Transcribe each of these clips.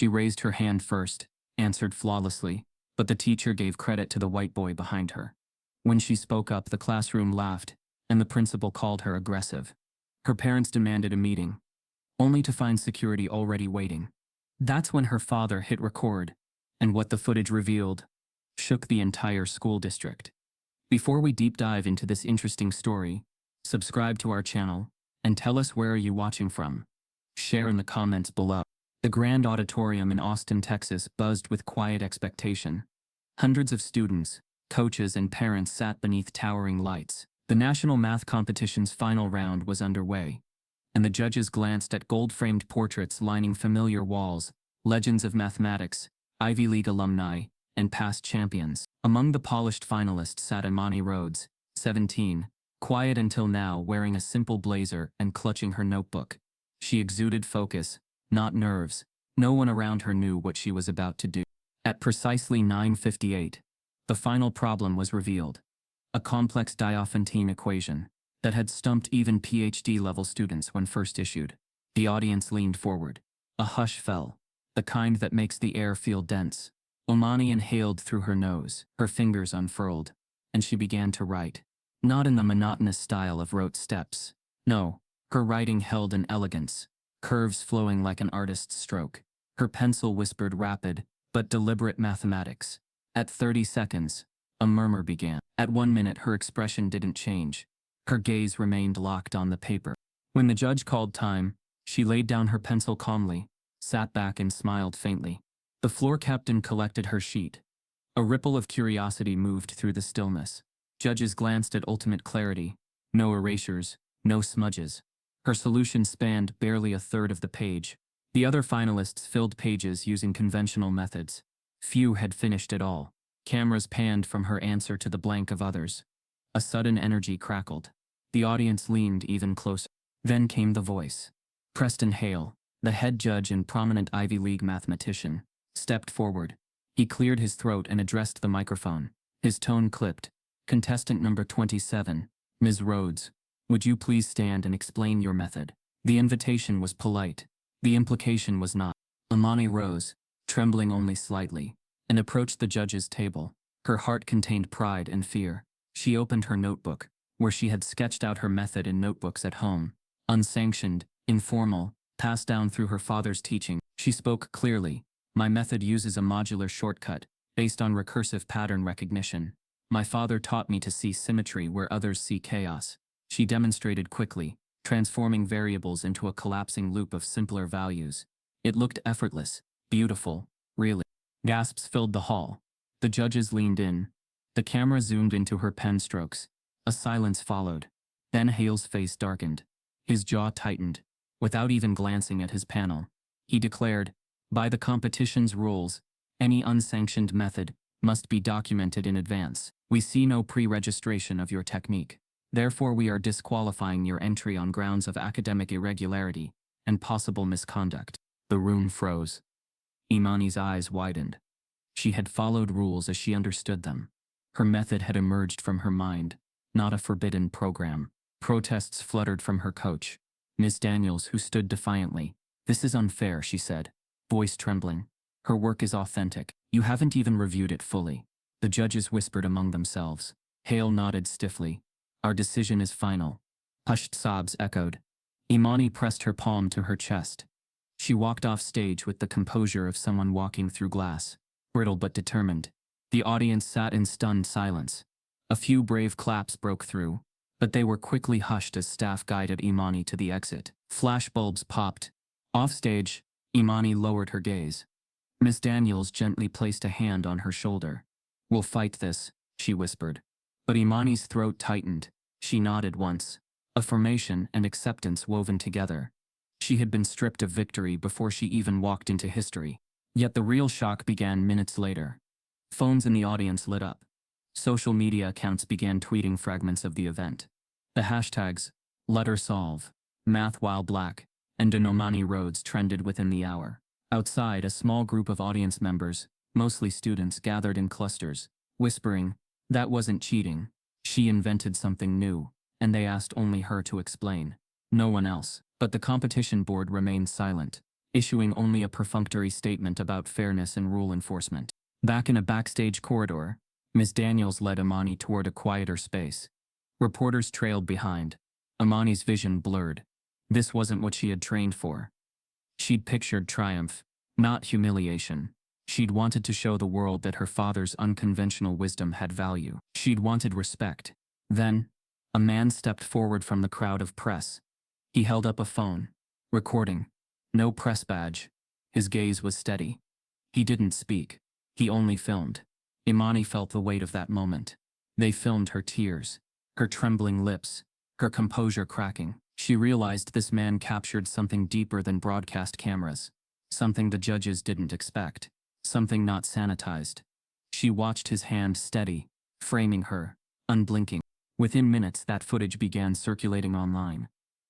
She raised her hand first, answered flawlessly, but the teacher gave credit to the white boy behind her. When she spoke up, the classroom laughed, and the principal called her aggressive. Her parents demanded a meeting, only to find security already waiting. That's when her father hit record, and what the footage revealed shook the entire school district. Before we deep dive into this interesting story, subscribe to our channel, and tell us where are you watching from. Share in the comments below. The grand auditorium in Austin, Texas buzzed with quiet expectation. Hundreds of students, coaches, and parents sat beneath towering lights. The national math competition's final round was underway, and the judges glanced at gold-framed portraits lining familiar walls, legends of mathematics, Ivy League alumni, and past champions. Among the polished finalists sat Imani Rhodes, 17, quiet until now, wearing a simple blazer and clutching her notebook. She exuded focus, not nerves. No one around her knew what she was about to do. At precisely 9:58, the final problem was revealed. A complex Diophantine equation that had stumped even PhD-level students when first issued. The audience leaned forward. A hush fell, the kind that makes the air feel dense. Imani inhaled through her nose, her fingers unfurled, and she began to write. Not in the monotonous style of rote steps. No, her writing held an elegance, curves flowing like an artist's stroke. Her pencil whispered rapid, but deliberate mathematics. At 30 seconds, a murmur began. At 1 minute, her expression didn't change. Her gaze remained locked on the paper. When the judge called time, she laid down her pencil calmly, sat back and smiled faintly. The floor captain collected her sheet. A ripple of curiosity moved through the stillness. Judges glanced at ultimate clarity. No erasures, no smudges. Her solution spanned barely a third of the page. The other finalists filled pages using conventional methods. Few had finished at all. Cameras panned from her answer to the blank of others. A sudden energy crackled. The audience leaned even closer. Then came the voice. Preston Hale, the head judge and prominent Ivy League mathematician, stepped forward. He cleared his throat and addressed the microphone. His tone clipped. Contestant number 27, Ms. Rhodes, would you please stand and explain your method? The invitation was polite. The implication was not. Imani rose, trembling only slightly, and approached the judge's table. Her heart contained pride and fear. She opened her notebook, where she had sketched out her method in notebooks at home. Unsanctioned, informal, passed down through her father's teaching. She spoke clearly. My method uses a modular shortcut, based on recursive pattern recognition. My father taught me to see symmetry where others see chaos. She demonstrated quickly, transforming variables into a collapsing loop of simpler values. It looked effortless, beautiful, really. Gasps filled the hall. The judges leaned in. The camera zoomed into her pen strokes. A silence followed. Then Hale's face darkened. His jaw tightened. Without even glancing at his panel, he declared, by the competition's rules, any unsanctioned method must be documented in advance. We see no pre-registration of your technique. Therefore, we are disqualifying your entry on grounds of academic irregularity and possible misconduct. The room froze. Imani's eyes widened. She had followed rules as she understood them. Her method had emerged from her mind, not a forbidden program. Protests fluttered from her coach, Miss Daniels, who stood defiantly. This is unfair, she said, voice trembling. Her work is authentic. You haven't even reviewed it fully. The judges whispered among themselves. Hale nodded stiffly. Our decision is final. Hushed sobs echoed. Imani pressed her palm to her chest. She walked off stage with the composure of someone walking through glass, brittle but determined. The audience sat in stunned silence. A few brave claps broke through, but they were quickly hushed as staff guided Imani to the exit. Flashbulbs popped. Offstage, Imani lowered her gaze. Miss Daniels gently placed a hand on her shoulder. We'll fight this, she whispered. But Imani's throat tightened. She nodded once. Affirmation and acceptance woven together. She had been stripped of victory before she even walked into history. Yet the real shock began minutes later. Phones in the audience lit up. Social media accounts began tweeting fragments of the event. The hashtags, Letter Solve, Math While Black, and Imani Rhodes trended within the hour. Outside, a small group of audience members, mostly students, gathered in clusters, whispering, that wasn't cheating. She invented something new, and they asked only her to explain. No one else. But the competition board remained silent. issuing only a perfunctory statement about fairness and rule enforcement. Back in a backstage corridor, Miss Daniels led Imani toward a quieter space. Reporters trailed behind. Imani's vision blurred. This wasn't what she had trained for. She'd pictured triumph, not humiliation. She'd wanted to show the world that her father's unconventional wisdom had value. She'd wanted respect. Then, a man stepped forward from the crowd of press. He held up a phone. Recording. No press badge. His gaze was steady. He didn't speak. He only filmed. Imani felt the weight of that moment. They filmed her tears, her trembling lips, her composure cracking. She realized this man captured something deeper than broadcast cameras. Something the judges didn't expect. Something not sanitized. She watched his hand steady, framing her, unblinking. Within minutes, that footage began circulating online,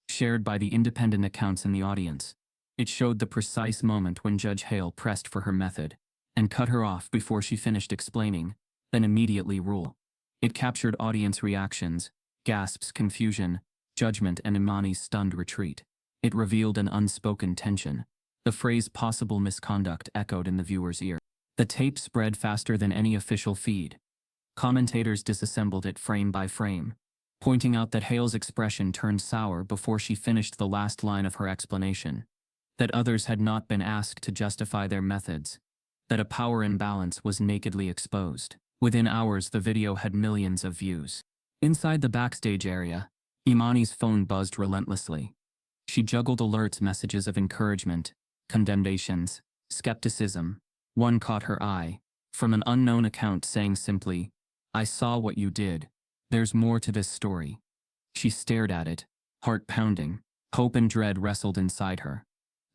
shared by the independent accounts in the audience. It showed the precise moment when Judge Hale pressed for her method and cut her off before she finished explaining, then immediately rule. It captured audience reactions, gasps, confusion, judgment, and Imani's stunned retreat. It revealed an unspoken tension. The phrase possible misconduct echoed in the viewer's ear. The tape spread faster than any official feed. Commentators disassembled it frame by frame, pointing out that Hale's expression turned sour before she finished the last line of her explanation, that others had not been asked to justify their methods, that a power imbalance was nakedly exposed. Within hours, the video had millions of views. Inside the backstage area, Imani's phone buzzed relentlessly. She juggled alerts, messages of encouragement, condemnations, skepticism. One caught her eye, from an unknown account saying simply, "I saw what you did. There's more to this story." She stared at it, heart pounding. Hope and dread wrestled inside her.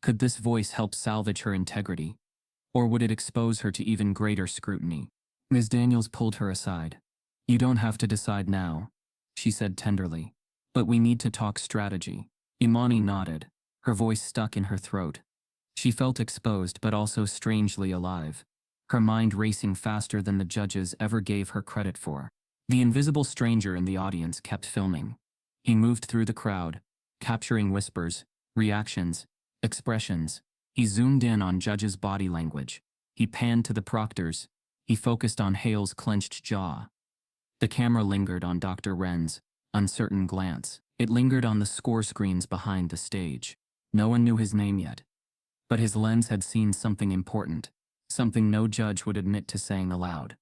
Could this voice help salvage her integrity? Or would it expose her to even greater scrutiny? Ms. Daniels pulled her aside. "You don't have to decide now," she said tenderly. "But we need to talk strategy." Imani nodded, her voice stuck in her throat. She felt exposed but also strangely alive, her mind racing faster than the judges ever gave her credit for. The invisible stranger in the audience kept filming. He moved through the crowd, capturing whispers, reactions, expressions. He zoomed in on judges' body language. He panned to the proctors. He focused on Hale's clenched jaw. The camera lingered on Dr. Wren's uncertain glance. It lingered on the score screens behind the stage. No one knew his name yet, but his lens had seen something important, something no judge would admit to saying aloud.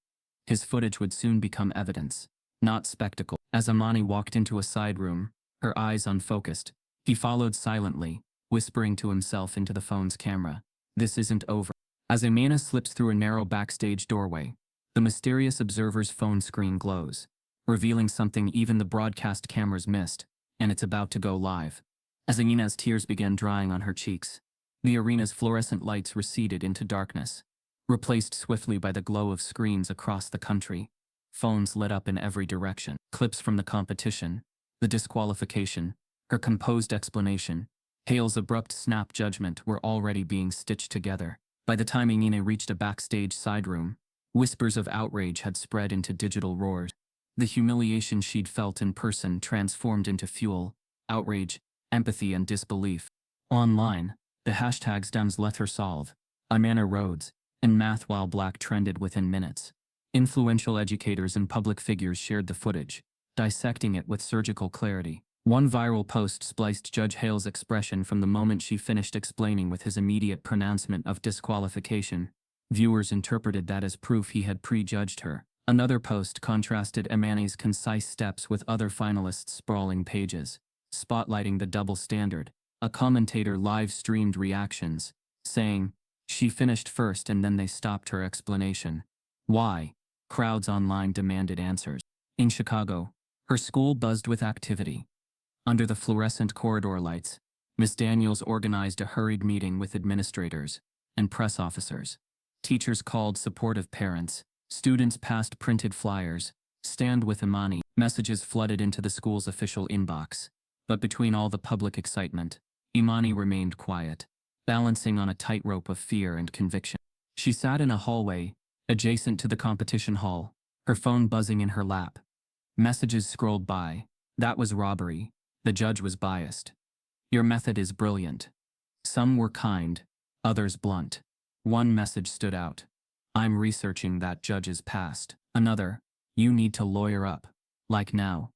His footage would soon become evidence, not spectacle. As Imani walked into a side room, her eyes unfocused, he followed silently, whispering to himself into the phone's camera, "This isn't over." As Imani slips through a narrow backstage doorway, the mysterious observer's phone screen glows, revealing something even the broadcast cameras missed, and it's about to go live. As Imina's tears began drying on her cheeks, the arena's fluorescent lights receded into darkness, replaced swiftly by the glow of screens across the country. Phones lit up in every direction. Clips from the competition, the disqualification, her composed explanation, Hale's abrupt snap judgment were already being stitched together. By the time Inina reached a backstage side room, whispers of outrage had spread into digital roars. The humiliation she'd felt in person transformed into fuel, outrage, empathy, and disbelief. Online, the hashtags Dems let her solve, Imana Rhodes, and Math While Black trended within minutes. Influential educators and public figures shared the footage, dissecting it with surgical clarity. One viral post spliced Judge Hale's expression from the moment she finished explaining with his immediate pronouncement of disqualification. Viewers interpreted that as proof he had prejudged her. Another post contrasted Imani's concise steps with other finalists' sprawling pages, spotlighting the double standard. A commentator live-streamed reactions, saying, "She finished first and then they stopped her explanation. Why?" Crowds online demanded answers. In Chicago, her school buzzed with activity. Under the fluorescent corridor lights, Miss Daniels organized a hurried meeting with administrators and press officers. Teachers called supportive parents. Students passed printed flyers, "Stand with Imani." Messages flooded into the school's official inbox. But between all the public excitement, Imani remained quiet, balancing on a tightrope of fear and conviction. She sat in a hallway, adjacent to the competition hall, her phone buzzing in her lap. Messages scrolled by. "That was robbery. The judge was biased. Your method is brilliant." Some were kind, others blunt. One message stood out. I'm researching that judge's past. Another, you need to lawyer up. Like now.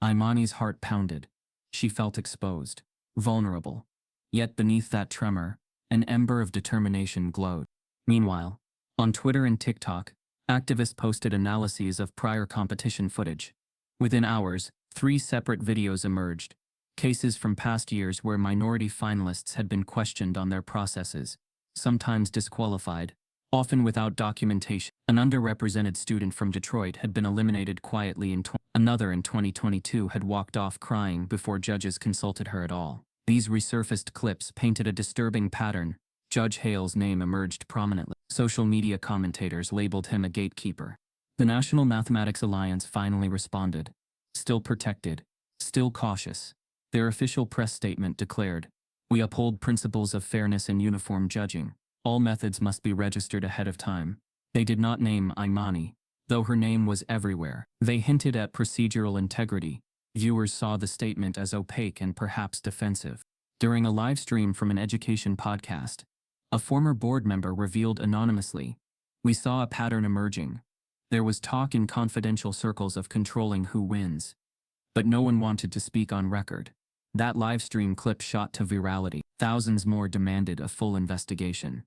Imani's heart pounded. She felt exposed, vulnerable. Yet beneath that tremor, an ember of determination glowed. Meanwhile, on Twitter and TikTok, activists posted analyses of prior competition footage. Within hours, 3 separate videos emerged, cases from past years where minority finalists had been questioned on their processes, sometimes disqualified, often without documentation. An underrepresented student from Detroit had been eliminated quietly another in 2022 had walked off crying before judges consulted her at all. These resurfaced clips painted a disturbing pattern. Judge Hale's name emerged prominently. Social media commentators labeled him a gatekeeper. The National Mathematics Alliance finally responded. Still protected, still cautious. Their official press statement declared, "We uphold principles of fairness and uniform judging. All methods must be registered ahead of time." They did not name Imani, though her name was everywhere. They hinted at procedural integrity. Viewers saw the statement as opaque and perhaps defensive. During a live stream from an education podcast, a former board member revealed anonymously, "We saw a pattern emerging. There was talk in confidential circles of controlling who wins. But no one wanted to speak on record." That live stream clip shot to virality. Thousands more demanded a full investigation.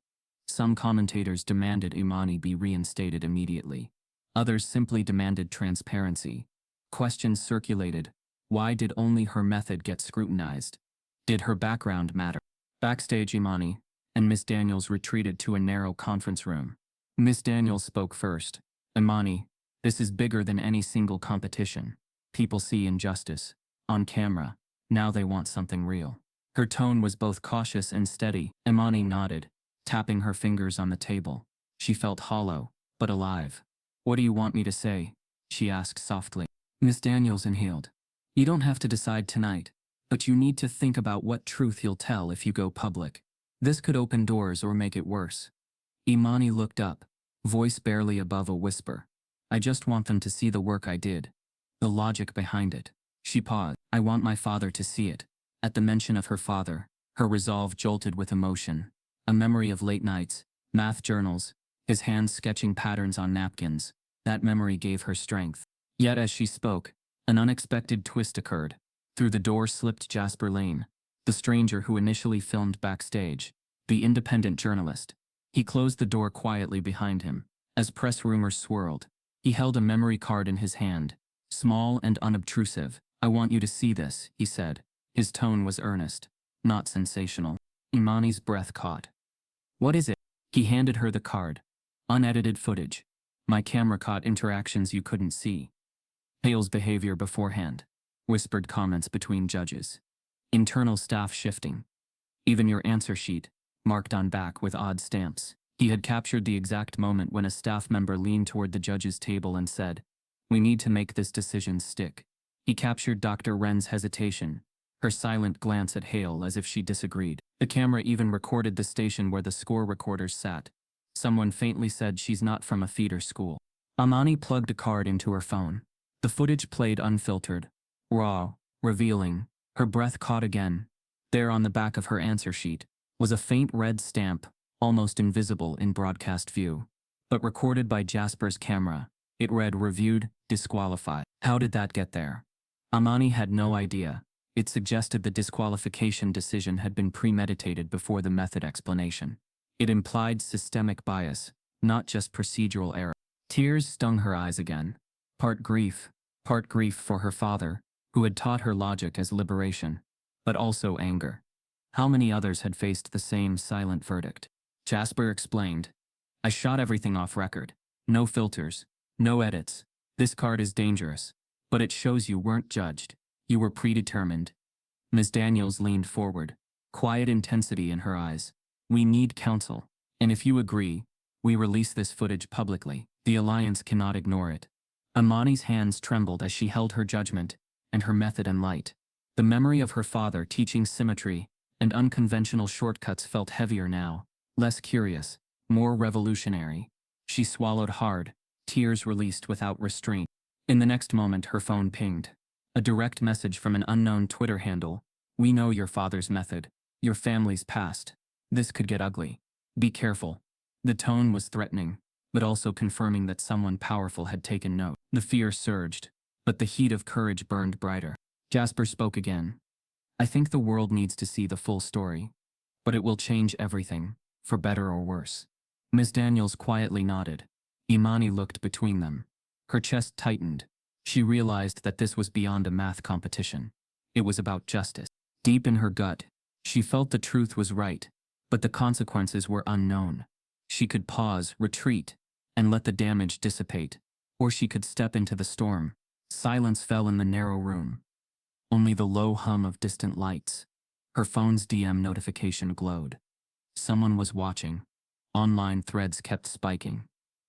Some commentators demanded Imani be reinstated immediately. Others simply demanded transparency. Questions circulated. Why did only her method get scrutinized? Did her background matter? Backstage, Imani and Miss Daniels retreated to a narrow conference room. Miss Daniels spoke first. "Imani, this is bigger than any single competition. People see injustice. On camera. Now they want something real." Her tone was both cautious and steady. Imani nodded, tapping her fingers on the table. She felt hollow, but alive. "What do you want me to say?" she asked softly. Miss Daniels inhaled. "You don't have to decide tonight, but you need to think about what truth you'll tell if you go public. This could open doors or make it worse." Imani looked up, voice barely above a whisper. "I just want them to see the work I did. The logic behind it." She paused. "I want my father to see it." At the mention of her father, her resolve jolted with emotion. A memory of late nights, math journals, his hands sketching patterns on napkins. That memory gave her strength. Yet as she spoke, an unexpected twist occurred. Through the door slipped Jasper Lane, the stranger who initially filmed backstage, the independent journalist. He closed the door quietly behind him. As press rumors swirled, he held a memory card in his hand, small and unobtrusive. "I want you to see this," he said. His tone was earnest, not sensational. Imani's breath caught. "What is it?" He handed her the card. "Unedited footage. My camera caught interactions you couldn't see. Hale's behavior beforehand. Whispered comments between judges. Internal staff shifting. Even your answer sheet, marked on back with odd stamps." He had captured the exact moment when a staff member leaned toward the judge's table and said, "We need to make this decision stick." He captured Dr. Wren's hesitation, her silent glance at Hale as if she disagreed. The camera even recorded the station where the score recorders sat. Someone faintly said she's not from a feeder school. Imani plugged a card into her phone. The footage played unfiltered, raw, revealing. Her breath caught again. There on the back of her answer sheet was a faint red stamp, almost invisible in broadcast view. But recorded by Jasper's camera, it read "reviewed, disqualified." How did that get there? Imani had no idea. It suggested the disqualification decision had been premeditated before the method explanation. It implied systemic bias, not just procedural error. Tears stung her eyes again. Part grief for her father, who had taught her logic as liberation, but also anger. How many others had faced the same silent verdict? Jasper explained, "I shot everything off record. No filters, no edits. This card is dangerous, but it shows you weren't judged. You were predetermined." Ms. Daniels leaned forward, quiet intensity in her eyes. "We need counsel, and if you agree, we release this footage publicly. The Alliance cannot ignore it." Imani's hands trembled as she held her judgment and her method in light. The memory of her father teaching symmetry and unconventional shortcuts felt heavier now, less curious, more revolutionary. She swallowed hard, tears released without restraint. In the next moment her phone pinged. A direct message from an unknown Twitter handle. "We know your father's method, your family's past. This could get ugly." Be careful. The tone was threatening, but also confirming that someone powerful had taken note. The fear surged, but the heat of courage burned brighter. Jasper spoke again. I think the world needs to see the full story, but it will change everything, for better or worse. Miss Daniels quietly nodded. Imani looked between them. Her chest tightened. She realized that this was beyond a math competition. It was about justice. Deep in her gut, she felt the truth was right, but the consequences were unknown. She could pause, retreat, and let the damage dissipate, or she could step into the storm. Silence fell in the narrow room. Only the low hum of distant lights. Her phone's DM notification glowed. Someone was watching. Online threads kept spiking.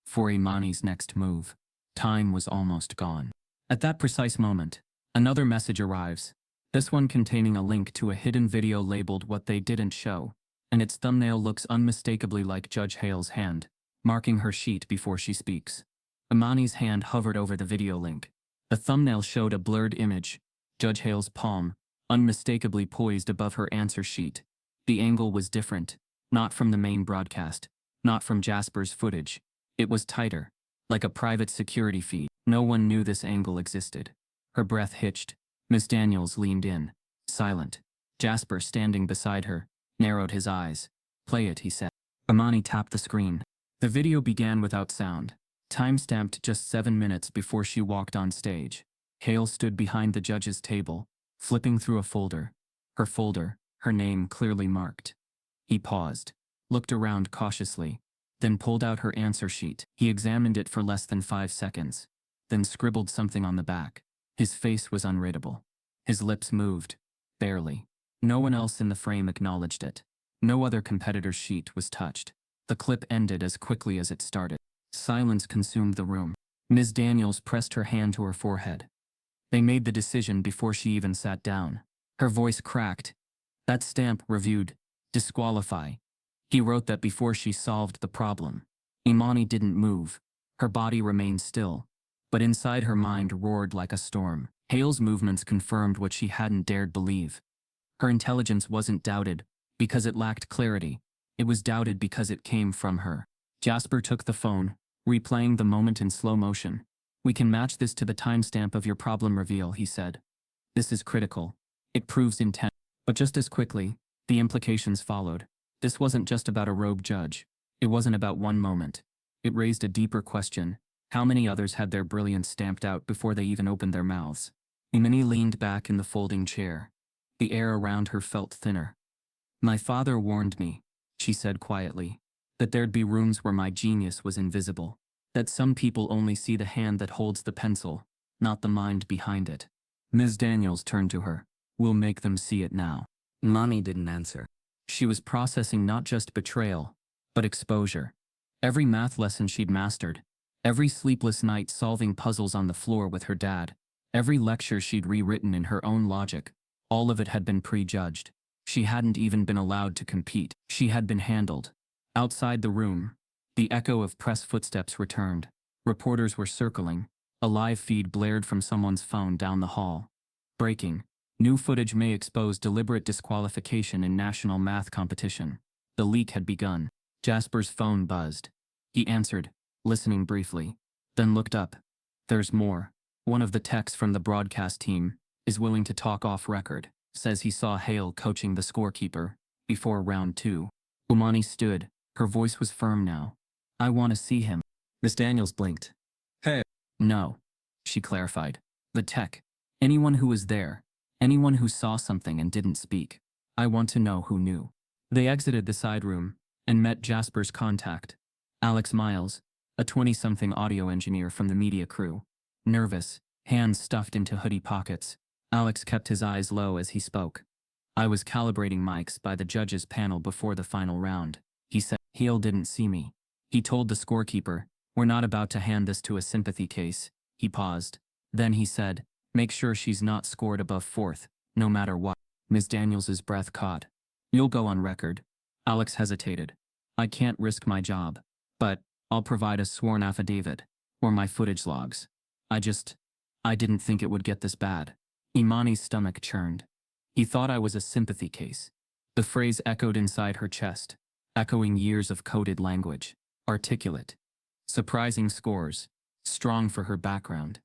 For Imani's next move. Time was almost gone. At that precise moment, another message arrives. This one containing a link to a hidden video labeled "What They Didn't Show," and its thumbnail looks unmistakably like Judge Hale's hand, marking her sheet before she speaks. Imani's hand hovered over the video link. The thumbnail showed a blurred image, Judge Hale's palm, unmistakably poised above her answer sheet. The angle was different, not from the main broadcast, not from Jasper's footage. It was tighter, like a private security feed. No one knew this angle existed. Her breath hitched. Miss Daniels leaned in, silent. Jasper, standing beside her, narrowed his eyes. Play it, he said. Imani tapped the screen. The video began without sound, time-stamped just 7 minutes before she walked on stage. Hale stood behind the judge's table, flipping through a folder. Her name clearly marked. He paused, looked around cautiously, then pulled out her answer sheet. He examined it for less than 5 seconds, then scribbled something on the back. His face was unreadable. His lips moved, barely. No one else in the frame acknowledged it. No other competitor's sheet was touched. The clip ended as quickly as it started. Silence consumed the room. Ms. Daniels pressed her hand to her forehead. They made the decision before she even sat down. Her voice cracked. That stamp reviewed. Disqualify. He wrote that before she solved the problem. Imani didn't move. Her body remained still, but inside her mind roared like a storm. Hale's movements confirmed what she hadn't dared believe. Her intelligence wasn't doubted because it lacked clarity. It was doubted because it came from her. Jasper took the phone, replaying the moment in slow motion. We can match this to the timestamp of your problem reveal, he said. This is critical. It proves intent. But just as quickly, the implications followed. This wasn't just about a rogue judge. It wasn't about one moment. It raised a deeper question. How many others had their brilliance stamped out before they even opened their mouths? Imani leaned back in the folding chair. The air around her felt thinner. My father warned me, she said quietly, that there'd be rooms where my genius was invisible. That some people only see the hand that holds the pencil, not the mind behind it. Ms. Daniels turned to her. We'll make them see it now. Imani didn't answer. She was processing not just betrayal, but exposure. Every math lesson she'd mastered, every sleepless night solving puzzles on the floor with her dad, every lecture she'd rewritten in her own logic, all of it had been prejudged. She hadn't even been allowed to compete. She had been handled. Outside the room, the echo of press footsteps returned. Reporters were circling. A live feed blared from someone's phone down the hall. Breaking. New footage may expose deliberate disqualification in national math competition. The leak had begun. Jasper's phone buzzed. He answered, listening briefly, then looked up. There's more. One of the techs from the broadcast team is willing to talk off record. Says he saw Hale coaching the scorekeeper before round 2. Imani stood. Her voice was firm now. I want to see him. Miss Daniels blinked. Hey. No, she clarified. The tech. Anyone who was there. Anyone who saw something and didn't speak. I want to know who knew. They exited the side room and met Jasper's contact, Alex Miles, a 20-something audio engineer from the media crew. Nervous, hands stuffed into hoodie pockets, Alex kept his eyes low as he spoke. I was calibrating mics by the judges' panel before the final round, he said. Hale didn't see me. He told the scorekeeper, we're not about to hand this to a sympathy case. He paused. Then he said, make sure she's not scored above 4th, no matter what. Ms. Daniels's breath caught. You'll go on record. Alex hesitated. I can't risk my job, but I'll provide a sworn affidavit, or my footage logs. I didn't think it would get this bad. Imani's stomach churned. He thought I was a sympathy case. The phrase echoed inside her chest. echoing years of coded language. Articulate. Surprising scores. Strong for her background.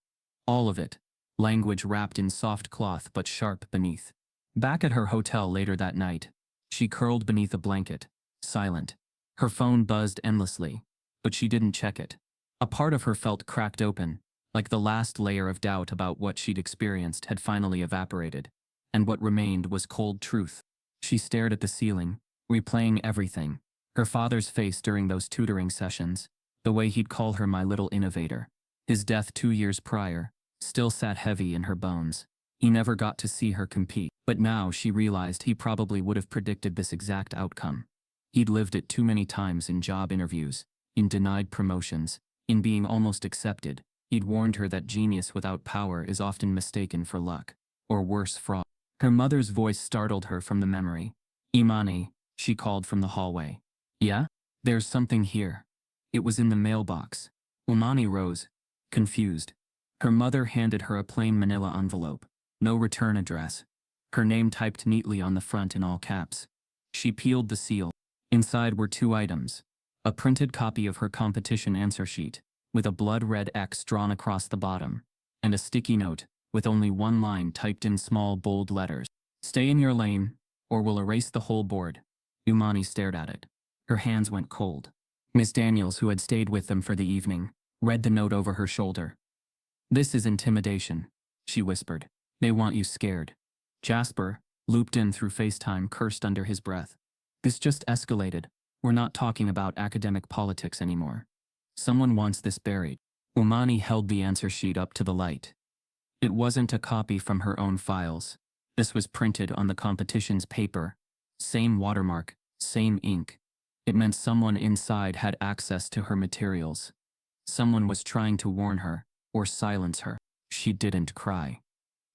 All of it. Language wrapped in soft cloth but sharp beneath. Back at her hotel later that night, she curled beneath a blanket, silent. Her phone buzzed endlessly, but she didn't check it. A part of her felt cracked open, like the last layer of doubt about what she'd experienced had finally evaporated, and what remained was cold truth. She stared at the ceiling, replaying everything. Her father's face during those tutoring sessions, the way he'd call her my little innovator. His death 2 years prior, still sat heavy in her bones. He never got to see her compete, but now she realized he probably would have predicted this exact outcome. He'd lived it too many times in job interviews, in denied promotions, in being almost accepted. He'd warned her that genius without power is often mistaken for luck, or worse, fraud. Her mother's voice startled her from the memory. Imani, she called from the hallway. Yeah? There's something here. It was in the mailbox. Imani rose, confused. Her mother handed her a plain manila envelope. No return address. Her name typed neatly on the front in all caps. She peeled the seal. Inside were 2 items. A printed copy of her competition answer sheet, with a blood-red X drawn across the bottom, and a sticky note, with only 1 line typed in small bold letters. Stay in your lane, or we'll erase the whole board. Umani stared at it. Her hands went cold. Miss Daniels, who had stayed with them for the evening, read the note over her shoulder. This is intimidation, she whispered. They want you scared. Jasper, looped in through FaceTime, cursed under his breath. This just escalated. We're not talking about academic politics anymore. Someone wants this buried. Umani held the answer sheet up to the light. It wasn't a copy from her own files. This was printed on the competition's paper. Same watermark, same ink. It meant someone inside had access to her materials. Someone was trying to warn her, or silence her. She didn't cry.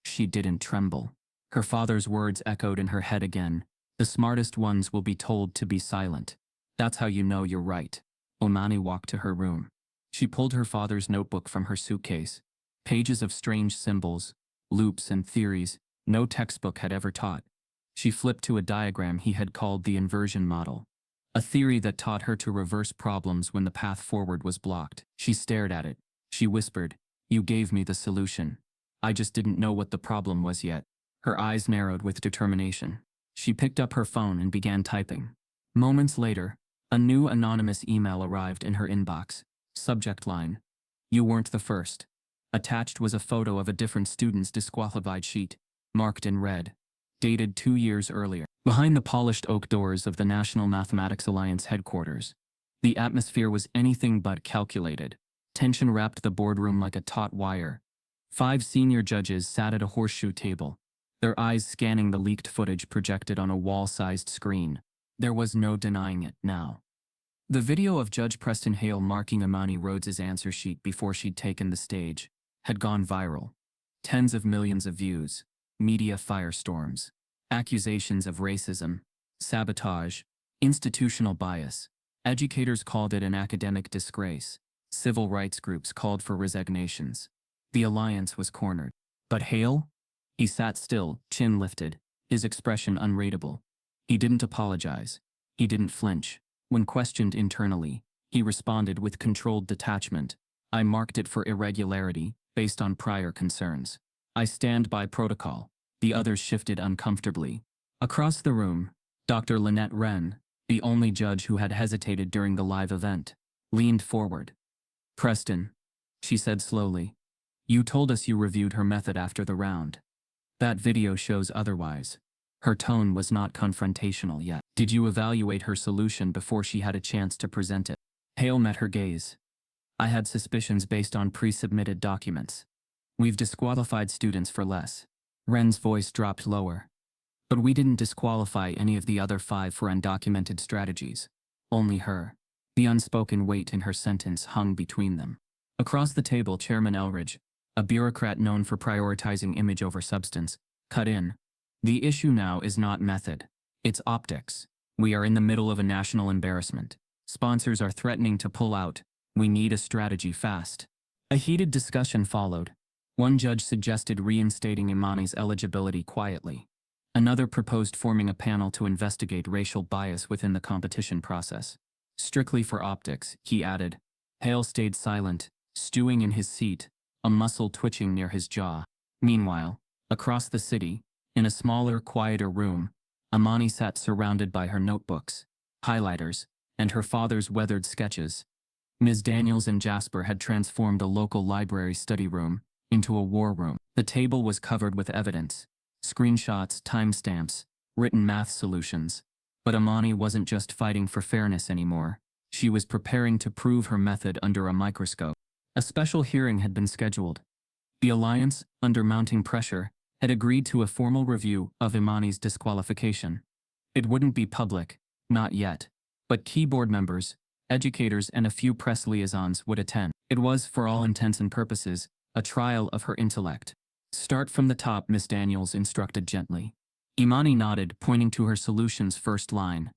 She didn't tremble. Her father's words echoed in her head again. The smartest ones will be told to be silent. That's how you know you're right. Omani walked to her room. She pulled her father's notebook from her suitcase. Pages of strange symbols, loops and theories no textbook had ever taught. She flipped to a diagram he had called the inversion model. A theory that taught her to reverse problems when the path forward was blocked. She stared at it. She whispered, "You gave me the solution. I just didn't know what the problem was yet." Her eyes narrowed with determination. She picked up her phone and began typing. Moments later, a new anonymous email arrived in her inbox. Subject line: You weren't the first. Attached was a photo of a different student's disqualified sheet, marked in red, dated 2 years earlier. Behind the polished oak doors of the National Mathematics Alliance headquarters, the atmosphere was anything but calculated. Tension wrapped the boardroom like a taut wire. 5 senior judges sat at a horseshoe table, their eyes scanning the leaked footage projected on a wall-sized screen. There was no denying it now. The video of Judge Preston Hale marking Imani Rhodes's answer sheet before she'd taken the stage had gone viral. Tens of millions of views, media firestorms, accusations of racism, sabotage, institutional bias. Educators called it an academic disgrace. Civil rights groups called for resignations. The alliance was cornered. But Hale? He sat still, chin lifted, his expression unreadable. He didn't apologize. He didn't flinch. When questioned internally, he responded with controlled detachment. I marked it for irregularity, based on prior concerns. I stand by protocol. The others shifted uncomfortably. Across the room, Dr. Lynette Wren, the only judge who had hesitated during the live event, leaned forward. Preston, she said slowly, you told us you reviewed her method after the round. That video shows otherwise. Her tone was not confrontational yet. Did you evaluate her solution before she had a chance to present it? Hale met her gaze. I had suspicions based on pre-submitted documents. We've disqualified students for less. Wren's voice dropped lower. But we didn't disqualify any of the other 5 for undocumented strategies. Only her. The unspoken weight in her sentence hung between them. Across the table, Chairman Elridge, a bureaucrat known for prioritizing image over substance, cut in. The issue now is not method. It's optics. We are in the middle of a national embarrassment. Sponsors are threatening to pull out. We need a strategy fast. A heated discussion followed. One judge suggested reinstating Imani's eligibility quietly. Another proposed forming a panel to investigate racial bias within the competition process. Strictly for optics, he added. Hale stayed silent, stewing in his seat, a muscle twitching near his jaw. Meanwhile, across the city, in a smaller, quieter room, Amani sat surrounded by her notebooks, highlighters, and her father's weathered sketches. Ms. Daniels and Jasper had transformed a local library study room into a war room. The table was covered with evidence, screenshots, timestamps, written math solutions. But Amani wasn't just fighting for fairness anymore. She was preparing to prove her method under a microscope. A special hearing had been scheduled. The Alliance, under mounting pressure, had agreed to a formal review of Imani's disqualification. It wouldn't be public, not yet, but key board members, educators, and a few press liaisons would attend. It was, for all intents and purposes, a trial of her intellect. Start from the top, Miss Daniels instructed gently. Imani nodded, pointing to her solution's first line.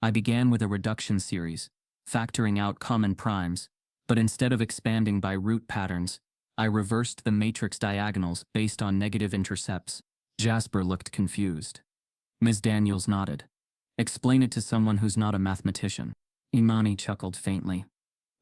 I began with a reduction series, factoring out common primes, but instead of expanding by root patterns, I reversed the matrix diagonals based on negative intercepts. Jasper looked confused. Ms. Daniels nodded. Explain it to someone who's not a mathematician. Imani chuckled faintly.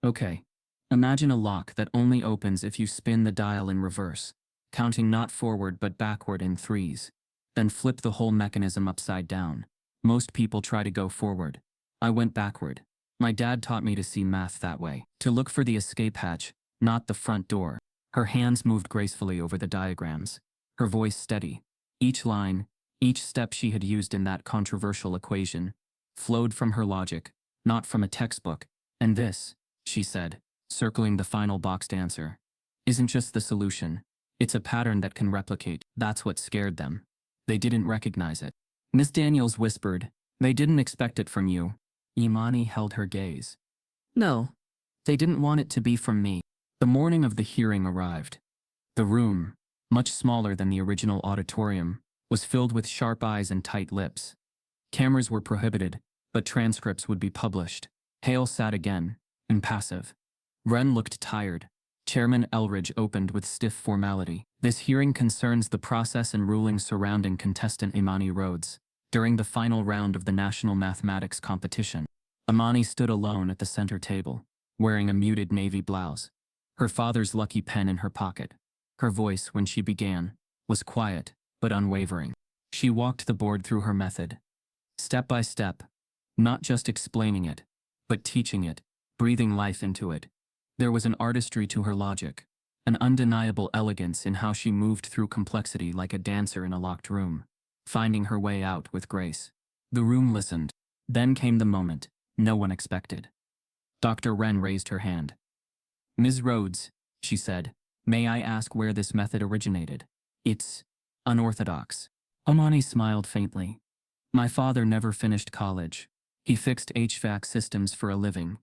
Okay. Imagine a lock that only opens if you spin the dial in reverse, counting not forward but backward in threes. Then flip the whole mechanism upside down. Most people try to go forward. I went backward. My dad taught me to see math that way, to look for the escape hatch, not the front door. Her hands moved gracefully over the diagrams, her voice steady. Each line, each step she had used in that controversial equation, flowed from her logic, not from a textbook. And this, she said, circling the final boxed answer, isn't just the solution. It's a pattern that can replicate. That's what scared them. They didn't recognize it. Miss Daniels whispered, they didn't expect it from you. Imani held her gaze. No, they didn't want it to be from me. The morning of the hearing arrived. The room, much smaller than the original auditorium, was filled with sharp eyes and tight lips. Cameras were prohibited, but transcripts would be published. Hale sat again, impassive. Wren looked tired. Chairman Elridge opened with stiff formality. This hearing concerns the process and rulings surrounding contestant Imani Rhodes during the final round of the National Mathematics Competition. Imani stood alone at the center table, wearing a muted navy blouse, her father's lucky pen in her pocket. Her voice, when she began, was quiet, but unwavering. She walked the board through her method, step by step, not just explaining it, but teaching it, breathing life into it. There was an artistry to her logic, an undeniable elegance in how she moved through complexity like a dancer in a locked room, finding her way out with grace. The room listened. Then came the moment no one expected. Dr. Wren raised her hand. Ms. Rhodes, she said, may I ask where this method originated? It's unorthodox. Imani smiled faintly. My father never finished college. He fixed HVAC systems for a living,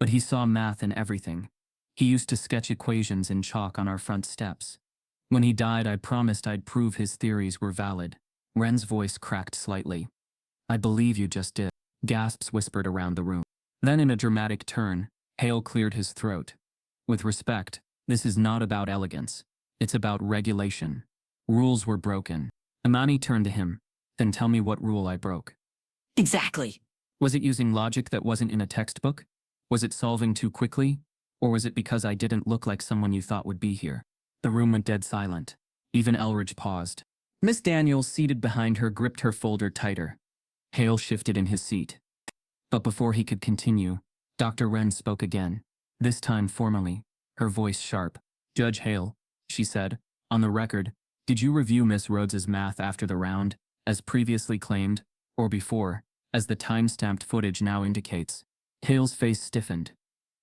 but he saw math in everything. He used to sketch equations in chalk on our front steps. When he died, I promised I'd prove his theories were valid. Wren's voice cracked slightly. I believe you just did. Gasps whispered around the room. Then in a dramatic turn, Hale cleared his throat. With respect, this is not about elegance. It's about regulation. Rules were broken. Imani turned to him. Then tell me what rule I broke. Exactly. Was it using logic that wasn't in a textbook? Was it solving too quickly? Or was it because I didn't look like someone you thought would be here? The room went dead silent. Even Elridge paused. Miss Daniels, seated behind her, gripped her folder tighter. Hale shifted in his seat. But before he could continue, Dr. Wren spoke again, this time formally, her voice sharp. Judge Hale, she said, on the record, did you review Miss Rhodes's math after the round, as previously claimed, or before, as the time-stamped footage now indicates? Hale's face stiffened.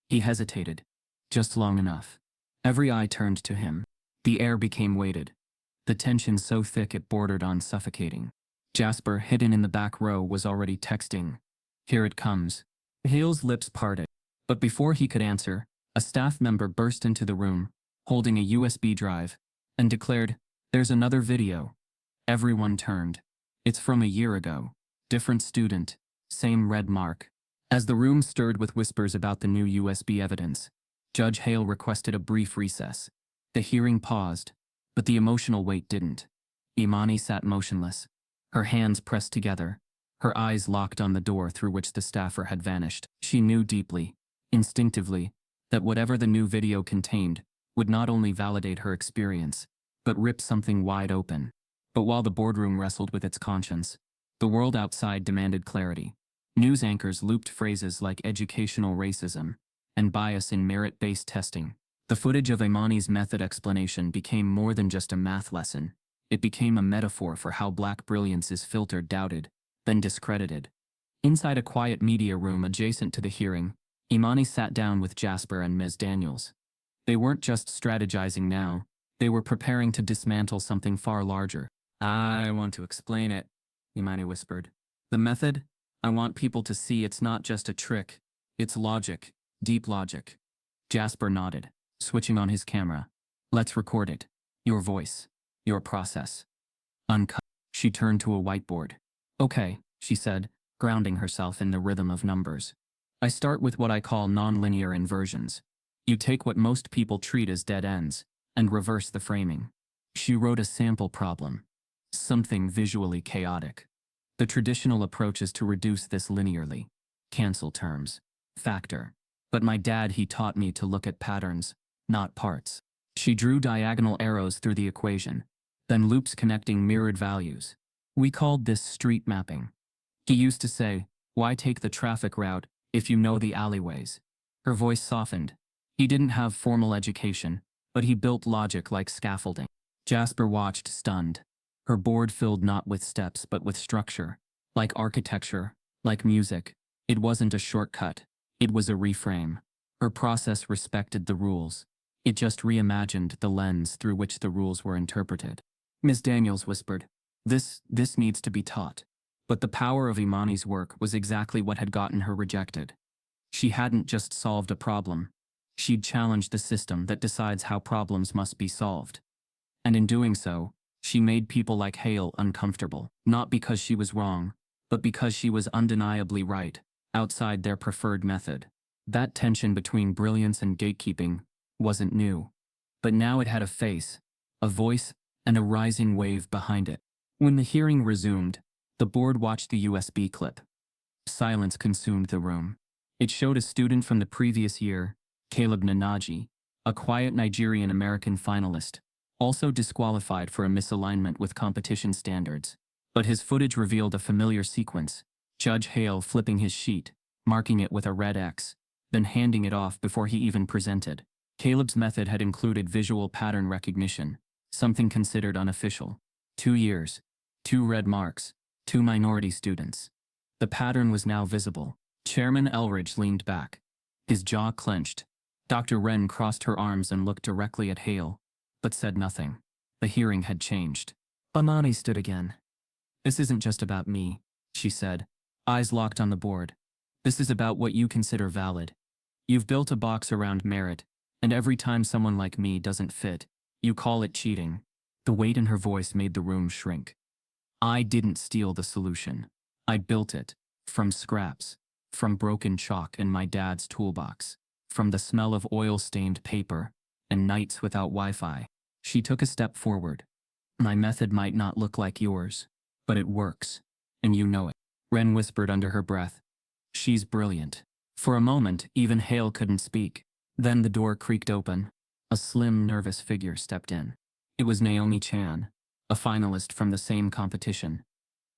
He hesitated, just long enough. Every eye turned to him. The air became weighted, the tension so thick it bordered on suffocating. Jasper, hidden in the back row, was already texting. Here it comes. Hale's lips parted. But before he could answer, a staff member burst into the room, holding a USB drive, and declared, there's another video. Everyone turned. It's from a year ago. Different student. Same red mark. As the room stirred with whispers about the new USB evidence, Judge Hale requested a brief recess. The hearing paused, but the emotional weight didn't. Imani sat motionless, Her hands pressed together, her eyes locked on the door through which the staffer had vanished. She knew deeply, instinctively, that whatever the new video contained would not only validate her experience, but rip something wide open. But while the boardroom wrestled with its conscience, the world outside demanded clarity. News anchors looped phrases like educational racism and bias in merit-based testing. The footage of Imani's method explanation became more than just a math lesson. It became a metaphor for how black brilliance is filtered, doubted, then discredited. Inside a quiet media room adjacent to the hearing, Imani sat down with Jasper and Ms. Daniels. They weren't just strategizing now, they were preparing to dismantle something far larger. "I want to explain it," Imani whispered. "The method? I want people to see it's not just a trick, it's logic, deep logic." Jasper nodded, switching on his camera. "Let's record it. Your voice. Your process. Uncut." She turned to a whiteboard. "Okay," she said, grounding herself in the rhythm of numbers. "I start with what I call nonlinear inversions. You take what most people treat as dead ends and reverse the framing." She wrote a sample problem. Something visually chaotic. The traditional approach is to reduce this linearly. Cancel terms. Factor. But my dad, he taught me to look at patterns, not parts. She drew diagonal arrows through the equation, then loops connecting mirrored values. We called this street mapping. He used to say, "Why take the traffic route if you know the alleyways?" Her voice softened. He didn't have formal education, but he built logic like scaffolding. Jasper watched, stunned. Her board filled not with steps but with structure. Like architecture, like music. It wasn't a shortcut. It was a reframe. Her process respected the rules. It just reimagined the lens through which the rules were interpreted. Miss Daniels whispered, This needs to be taught." But the power of Imani's work was exactly what had gotten her rejected. She hadn't just solved a problem. She'd challenged the system that decides how problems must be solved. And in doing so, she made people like Hale uncomfortable, not because she was wrong, but because she was undeniably right, outside their preferred method. That tension between brilliance and gatekeeping wasn't new. But now it had a face, a voice, and a rising wave behind it. When the hearing resumed, the board watched the USB clip. Silence consumed the room. It showed a student from the previous year, Caleb Nnaji, a quiet Nigerian-American finalist, also disqualified for a misalignment with competition standards. But his footage revealed a familiar sequence: Judge Hale flipping his sheet, marking it with a red X, then handing it off before he even presented. Caleb's method had included visual pattern recognition, something considered unofficial. 2 years, 2 red marks, 2 minority students. The pattern was now visible. Chairman Elridge leaned back, his jaw clenched. Dr. Wren crossed her arms and looked directly at Hale, but said nothing. The hearing had changed. Imani stood again. "This isn't just about me," she said, eyes locked on the board. "This is about what you consider valid. You've built a box around merit, and every time someone like me doesn't fit, you call it cheating." The weight in her voice made the room shrink. "I didn't steal the solution. I built it, from scraps, from broken chalk in my dad's toolbox, from the smell of oil-stained paper, and nights without Wi-Fi." She took a step forward. "My method might not look like yours, but it works, and you know it." Wren whispered under her breath, "She's brilliant." For a moment, even Hale couldn't speak. Then the door creaked open. A slim, nervous figure stepped in. It was Naomi Chan, a finalist from the same competition.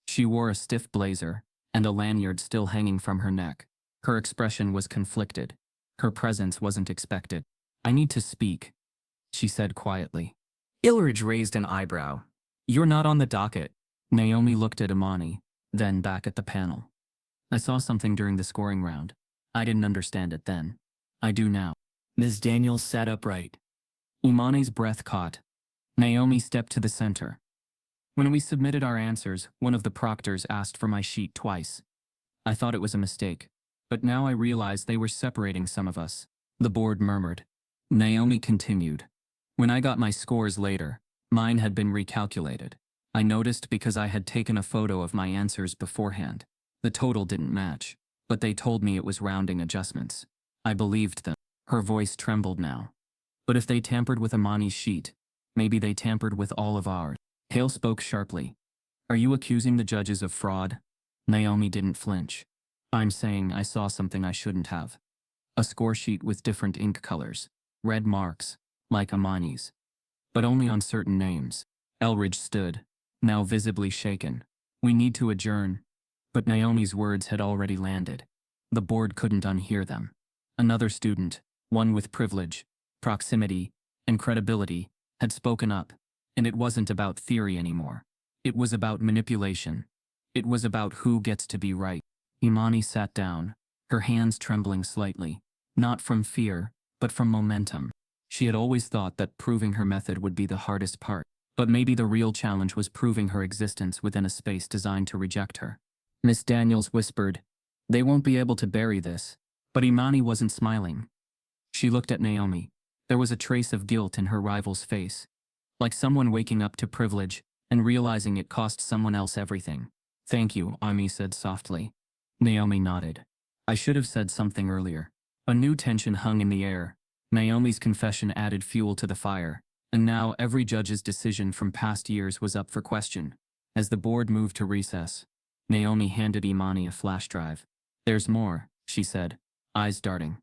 She wore a stiff blazer, and a lanyard still hanging from her neck. Her expression was conflicted. Her presence wasn't expected. "I need to speak," she said quietly. Ilridge raised an eyebrow. "You're not on the docket." Naomi looked at Imani, then back at the panel. "I saw something during the scoring round. I didn't understand it then. I do now." Ms. Daniels sat upright. Imani's breath caught. Naomi stepped to the center. "When we submitted our answers, one of the proctors asked for my sheet twice. I thought it was a mistake, but now I realize they were separating some of us." The board murmured. Naomi continued. "When I got my scores later, mine had been recalculated. I noticed because I had taken a photo of my answers beforehand. The total didn't match, but they told me it was rounding adjustments. I believed them." Her voice trembled now. "But if they tampered with Imani's sheet, maybe they tampered with all of ours." Hale spoke sharply. Are you accusing the judges of fraud? Naomi didn't flinch. I'm saying I saw something I shouldn't have. A score sheet with different ink colors. Red marks, like Amani's. But only on certain names. Elridge stood, now visibly shaken. We need to adjourn. But Naomi's words had already landed. The board couldn't unhear them. Another student, one with privilege, proximity, and credibility, had spoken up, and it wasn't about theory anymore. It was about manipulation. It was about who gets to be right. Imani sat down, her hands trembling slightly, not from fear, but from momentum. She had always thought that proving her method would be the hardest part, but maybe the real challenge was proving her existence within a space designed to reject her. Miss Daniels whispered, "They won't be able to bury this." But Imani wasn't smiling. She looked at Naomi. There was a trace of guilt in her rival's face, like someone waking up to privilege and realizing it cost someone else everything. "Thank you," Ami said softly. Naomi nodded. "I should have said something earlier." A new tension hung in the air. Naomi's confession added fuel to the fire, and now every judge's decision from past years was up for question. As the board moved to recess, Naomi handed Imani a flash drive. "There's more," she said, eyes darting.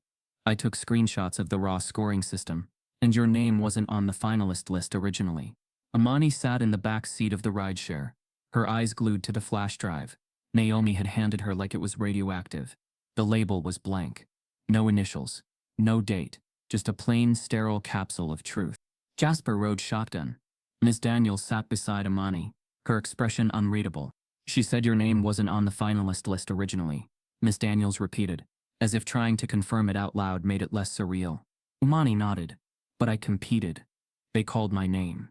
"I took screenshots of the raw scoring system, and your name wasn't on the finalist list originally." Imani sat in the back seat of the rideshare, her eyes glued to the flash drive. Naomi had handed her like it was radioactive. The label was blank. No initials, no date, just a plain, sterile capsule of truth. Jasper rode shotgun. Miss Daniels sat beside Imani, her expression unreadable. "She said your name wasn't on the finalist list originally," Miss Daniels repeated, as if trying to confirm it out loud made it less surreal. Imani nodded. "But I competed. They called my name.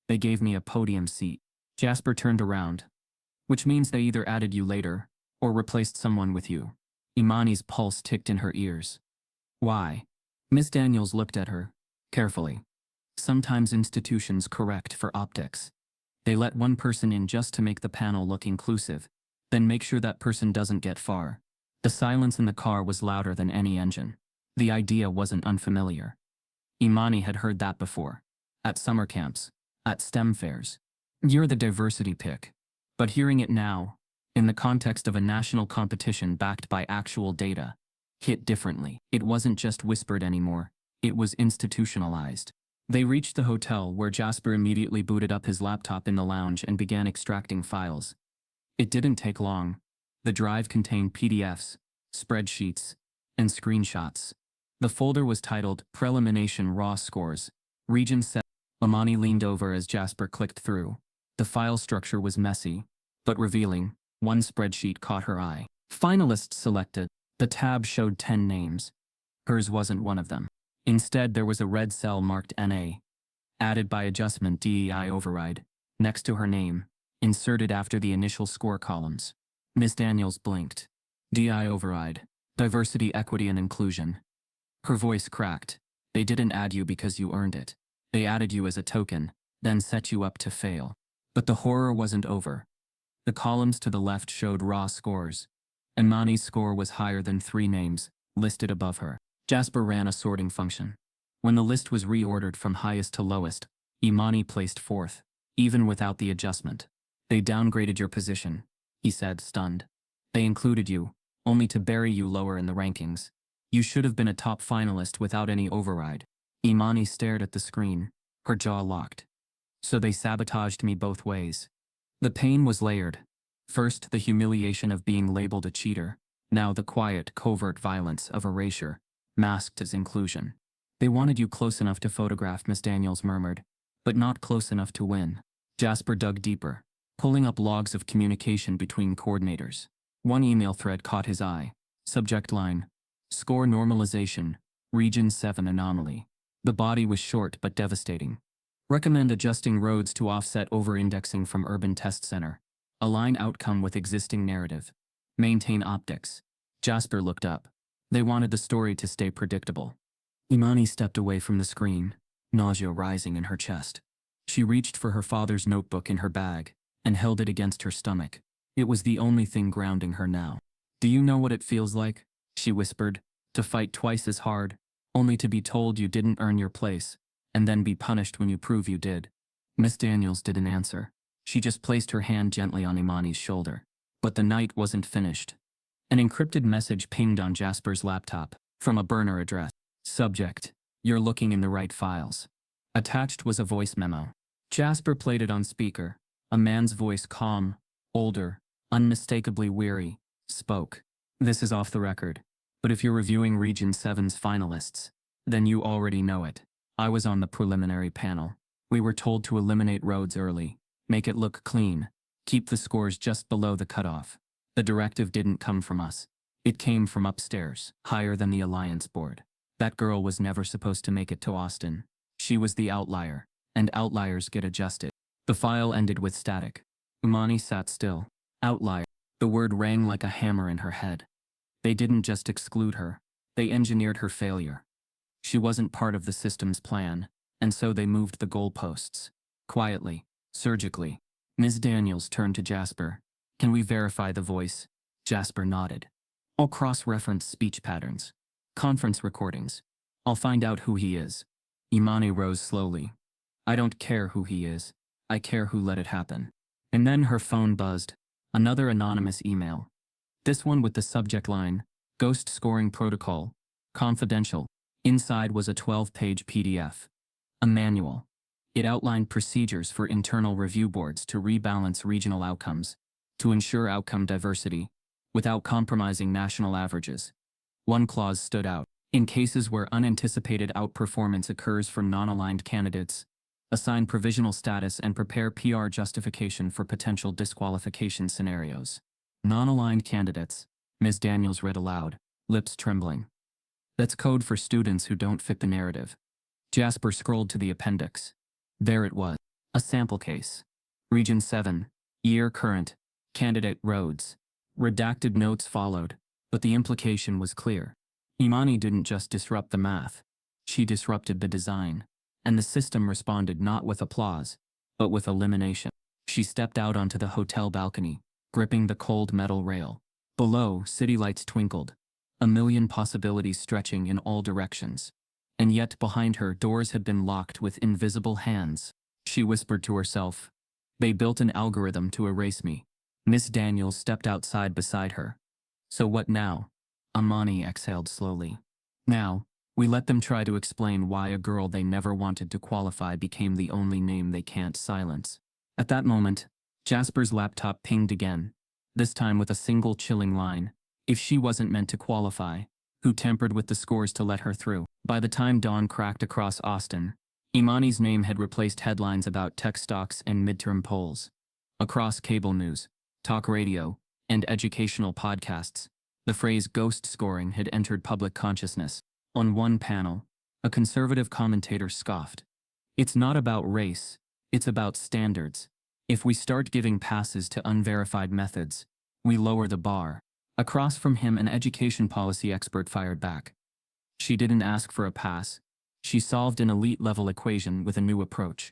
They gave me a podium seat." Jasper turned around. "Which means they either added you later, or replaced someone with you." Imani's pulse ticked in her ears. "Why?" Miss Daniels looked at her, carefully. "Sometimes institutions correct for optics. They let one person in just to make the panel look inclusive, then make sure that person doesn't get far." The silence in the car was louder than any engine. The idea wasn't unfamiliar. Imani had heard that before. At summer camps, at STEM fairs. "You're the diversity pick." But hearing it now, in the context of a national competition backed by actual data, hit differently. It wasn't just whispered anymore, it was institutionalized. They reached the hotel, where Jasper immediately booted up his laptop in the lounge and began extracting files. It didn't take long. The drive contained PDFs, spreadsheets, and screenshots. The folder was titled Prelimination Raw Scores, Region 7. Imani leaned over as Jasper clicked through. The file structure was messy, but revealing. One spreadsheet caught her eye. "Finalists selected." The tab showed 10 names. Hers wasn't one of them. Instead, there was a red cell marked NA. Added by adjustment DEI override, next to her name, inserted after the initial score columns. Miss Daniels blinked. "DI override. Diversity, equity, and inclusion." Her voice cracked. "They didn't add you because you earned it. They added you as a token, then set you up to fail." But the horror wasn't over. The columns to the left showed raw scores. Imani's score was higher than 3 names, listed above her. Jasper ran a sorting function. When the list was reordered from highest to lowest, Imani placed 4th, even without the adjustment. "They downgraded your position," he said, stunned. "They included you, only to bury you lower in the rankings. You should have been a top finalist without any override." Imani stared at the screen, her jaw locked. "So they sabotaged me both ways." The pain was layered. First, the humiliation of being labeled a cheater. Now the quiet, covert violence of erasure, masked as inclusion. "They wanted you close enough to photograph," Miss Daniels murmured, "but not close enough to win." Jasper dug deeper, pulling up logs of communication between coordinators. One email thread caught his eye. Subject line: "Score normalization, Region 7 anomaly." The body was short but devastating. "Recommend adjusting roads to offset over-indexing from urban test center. Align outcome with existing narrative. Maintain optics." Jasper looked up. They wanted the story to stay predictable. Imani stepped away from the screen, nausea rising in her chest. She reached for her father's notebook in her bag and held it against her stomach. It was the only thing grounding her now. "Do you know what it feels like?" she whispered. "To fight twice as hard, only to be told you didn't earn your place, and then be punished when you prove you did." Miss Daniels didn't answer. She just placed her hand gently on Imani's shoulder. But the night wasn't finished. An encrypted message pinged on Jasper's laptop from a burner address. Subject: You're looking in the right files. Attached was a voice memo. Jasper played it on speaker. A man's voice, calm, older, unmistakably weary, spoke. This is off the record. But if you're reviewing Region 7's finalists, then you already know it. I was on the preliminary panel. We were told to eliminate roads early, make it look clean, keep the scores just below the cutoff. The directive didn't come from us. It came from upstairs, higher than the Alliance board. That girl was never supposed to make it to Austin. She was the outlier, and outliers get adjusted. The file ended with static. Imani sat still. Outlier. The word rang like a hammer in her head. They didn't just exclude her. They engineered her failure. She wasn't part of the system's plan, and so they moved the goalposts. Quietly, surgically. Ms. Daniels turned to Jasper. Can we verify the voice? Jasper nodded. I'll cross-reference speech patterns. Conference recordings. I'll find out who he is. Imani rose slowly. I don't care who he is. I care who let it happen. And then her phone buzzed. Another anonymous email. This one with the subject line, Ghost Scoring Protocol, Confidential. Inside was a 12-page PDF. A manual. It outlined procedures for internal review boards to rebalance regional outcomes, to ensure outcome diversity, without compromising national averages. One clause stood out. In cases where unanticipated outperformance occurs for non-aligned candidates, assign provisional status and prepare PR justification for potential disqualification scenarios. Non-aligned candidates, Ms. Daniels read aloud, lips trembling. That's code for students who don't fit the narrative. Jasper scrolled to the appendix. There it was. A sample case. Region 7. Year current. Candidate roads. Redacted notes followed, but the implication was clear. Imani didn't just disrupt the math. She disrupted the design. And the system responded not with applause, but with elimination. She stepped out onto the hotel balcony, gripping the cold metal rail. Below, city lights twinkled. A million possibilities stretching in all directions. And yet behind her, doors had been locked with invisible hands. She whispered to herself, they built an algorithm to erase me. Miss Daniels stepped outside beside her. So what now? Imani exhaled slowly. Now, we let them try to explain why a girl they never wanted to qualify became the only name they can't silence. At that moment, Jasper's laptop pinged again, this time with a single chilling line. If she wasn't meant to qualify, who tampered with the scores to let her through? By the time dawn cracked across Austin, Imani's name had replaced headlines about tech stocks and midterm polls. Across cable news, talk radio, and educational podcasts, the phrase ghost scoring had entered public consciousness. On one panel, a conservative commentator scoffed. It's not about race, it's about standards. If we start giving passes to unverified methods, we lower the bar. Across from him, an education policy expert fired back. She didn't ask for a pass. She solved an elite-level equation with a new approach.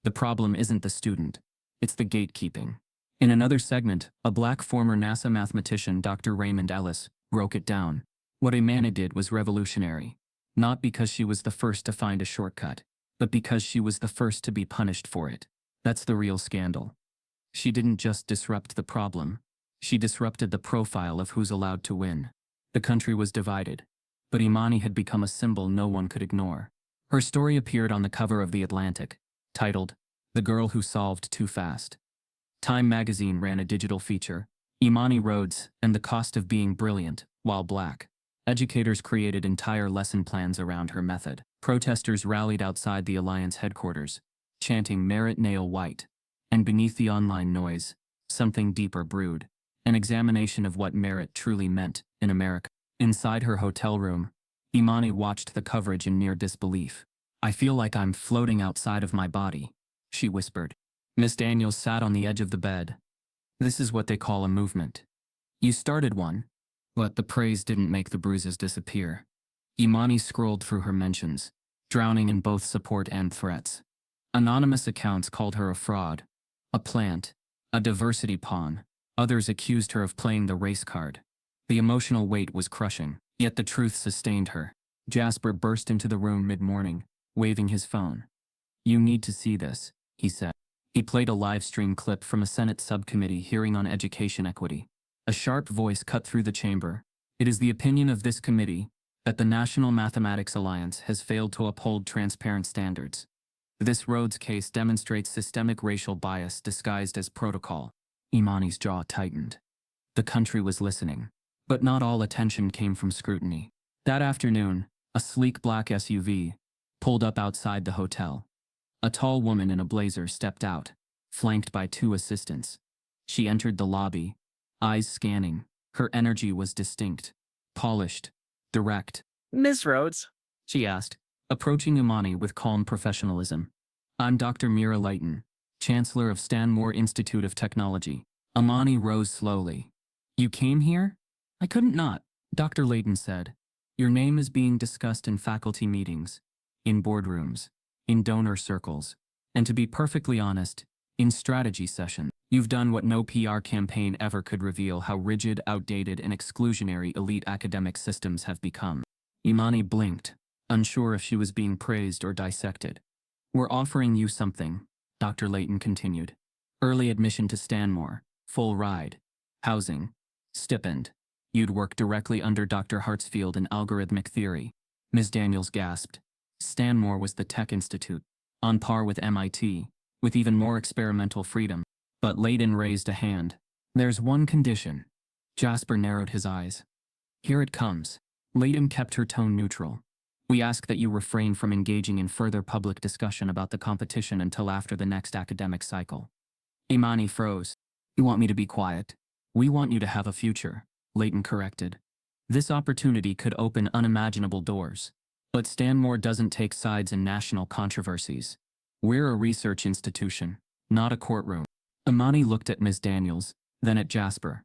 The problem isn't the student, it's the gatekeeping. In another segment, a black former NASA mathematician, Dr. Raymond Ellis, broke it down. What Imani did was revolutionary, not because she was the first to find a shortcut, but because she was the first to be punished for it. That's the real scandal. She didn't just disrupt the problem. She disrupted the profile of who's allowed to win. The country was divided, but Imani had become a symbol no one could ignore. Her story appeared on the cover of The Atlantic, titled, The Girl Who Solved Too Fast. Time magazine ran a digital feature, Imani Rhodes and the Cost of Being Brilliant, While Black. Educators created entire lesson plans around her method. Protesters rallied outside the Alliance headquarters, chanting Merit Nail White. And beneath the online noise, something deeper brewed. An examination of what merit truly meant in America. Inside her hotel room, Imani watched the coverage in near disbelief. I feel like I'm floating outside of my body, she whispered. Miss Daniels sat on the edge of the bed. This is what they call a movement. You started one, but the praise didn't make the bruises disappear. Imani scrolled through her mentions, drowning in both support and threats. Anonymous accounts called her a fraud, a plant, a diversity pawn. Others accused her of playing the race card. The emotional weight was crushing, yet the truth sustained her. Jasper burst into the room mid-morning, waving his phone. You need to see this, he said. He played a live stream clip from a Senate subcommittee hearing on education equity. A sharp voice cut through the chamber. It is the opinion of this committee that the National Mathematics Alliance has failed to uphold transparent standards. This Rhodes case demonstrates systemic racial bias disguised as protocol. Imani's jaw tightened. The country was listening. But not all attention came from scrutiny. That afternoon, a sleek black SUV pulled up outside the hotel. A tall woman in a blazer stepped out, flanked by two assistants. She entered the lobby, eyes scanning. Her energy was distinct, polished, direct. Miss Rhodes? She asked, approaching Imani with calm professionalism. I'm Dr. Mira Leighton, Chancellor of Stanmore Institute of Technology. Imani rose slowly. You came here? I couldn't not, Dr. Leighton said. Your name is being discussed in faculty meetings, in boardrooms, in donor circles, and to be perfectly honest, in strategy sessions. You've done what no PR campaign ever could reveal: how rigid, outdated, and exclusionary elite academic systems have become. Imani blinked, unsure if she was being praised or dissected. We're offering you something, Dr. Leighton continued. Early admission to Stanmore, full ride, housing, stipend. You'd work directly under Dr. Hartsfield in algorithmic theory. Ms. Daniels gasped. Stanmore was the tech institute, on par with MIT, with even more experimental freedom. But Leighton raised a hand. There's one condition. Jasper narrowed his eyes. Here it comes. Leighton kept her tone neutral. We ask that you refrain from engaging in further public discussion about the competition until after the next academic cycle. Imani froze. You want me to be quiet? We want you to have a future, Leighton corrected. This opportunity could open unimaginable doors. But Stanmore doesn't take sides in national controversies. We're a research institution, not a courtroom. Imani looked at Ms. Daniels, then at Jasper.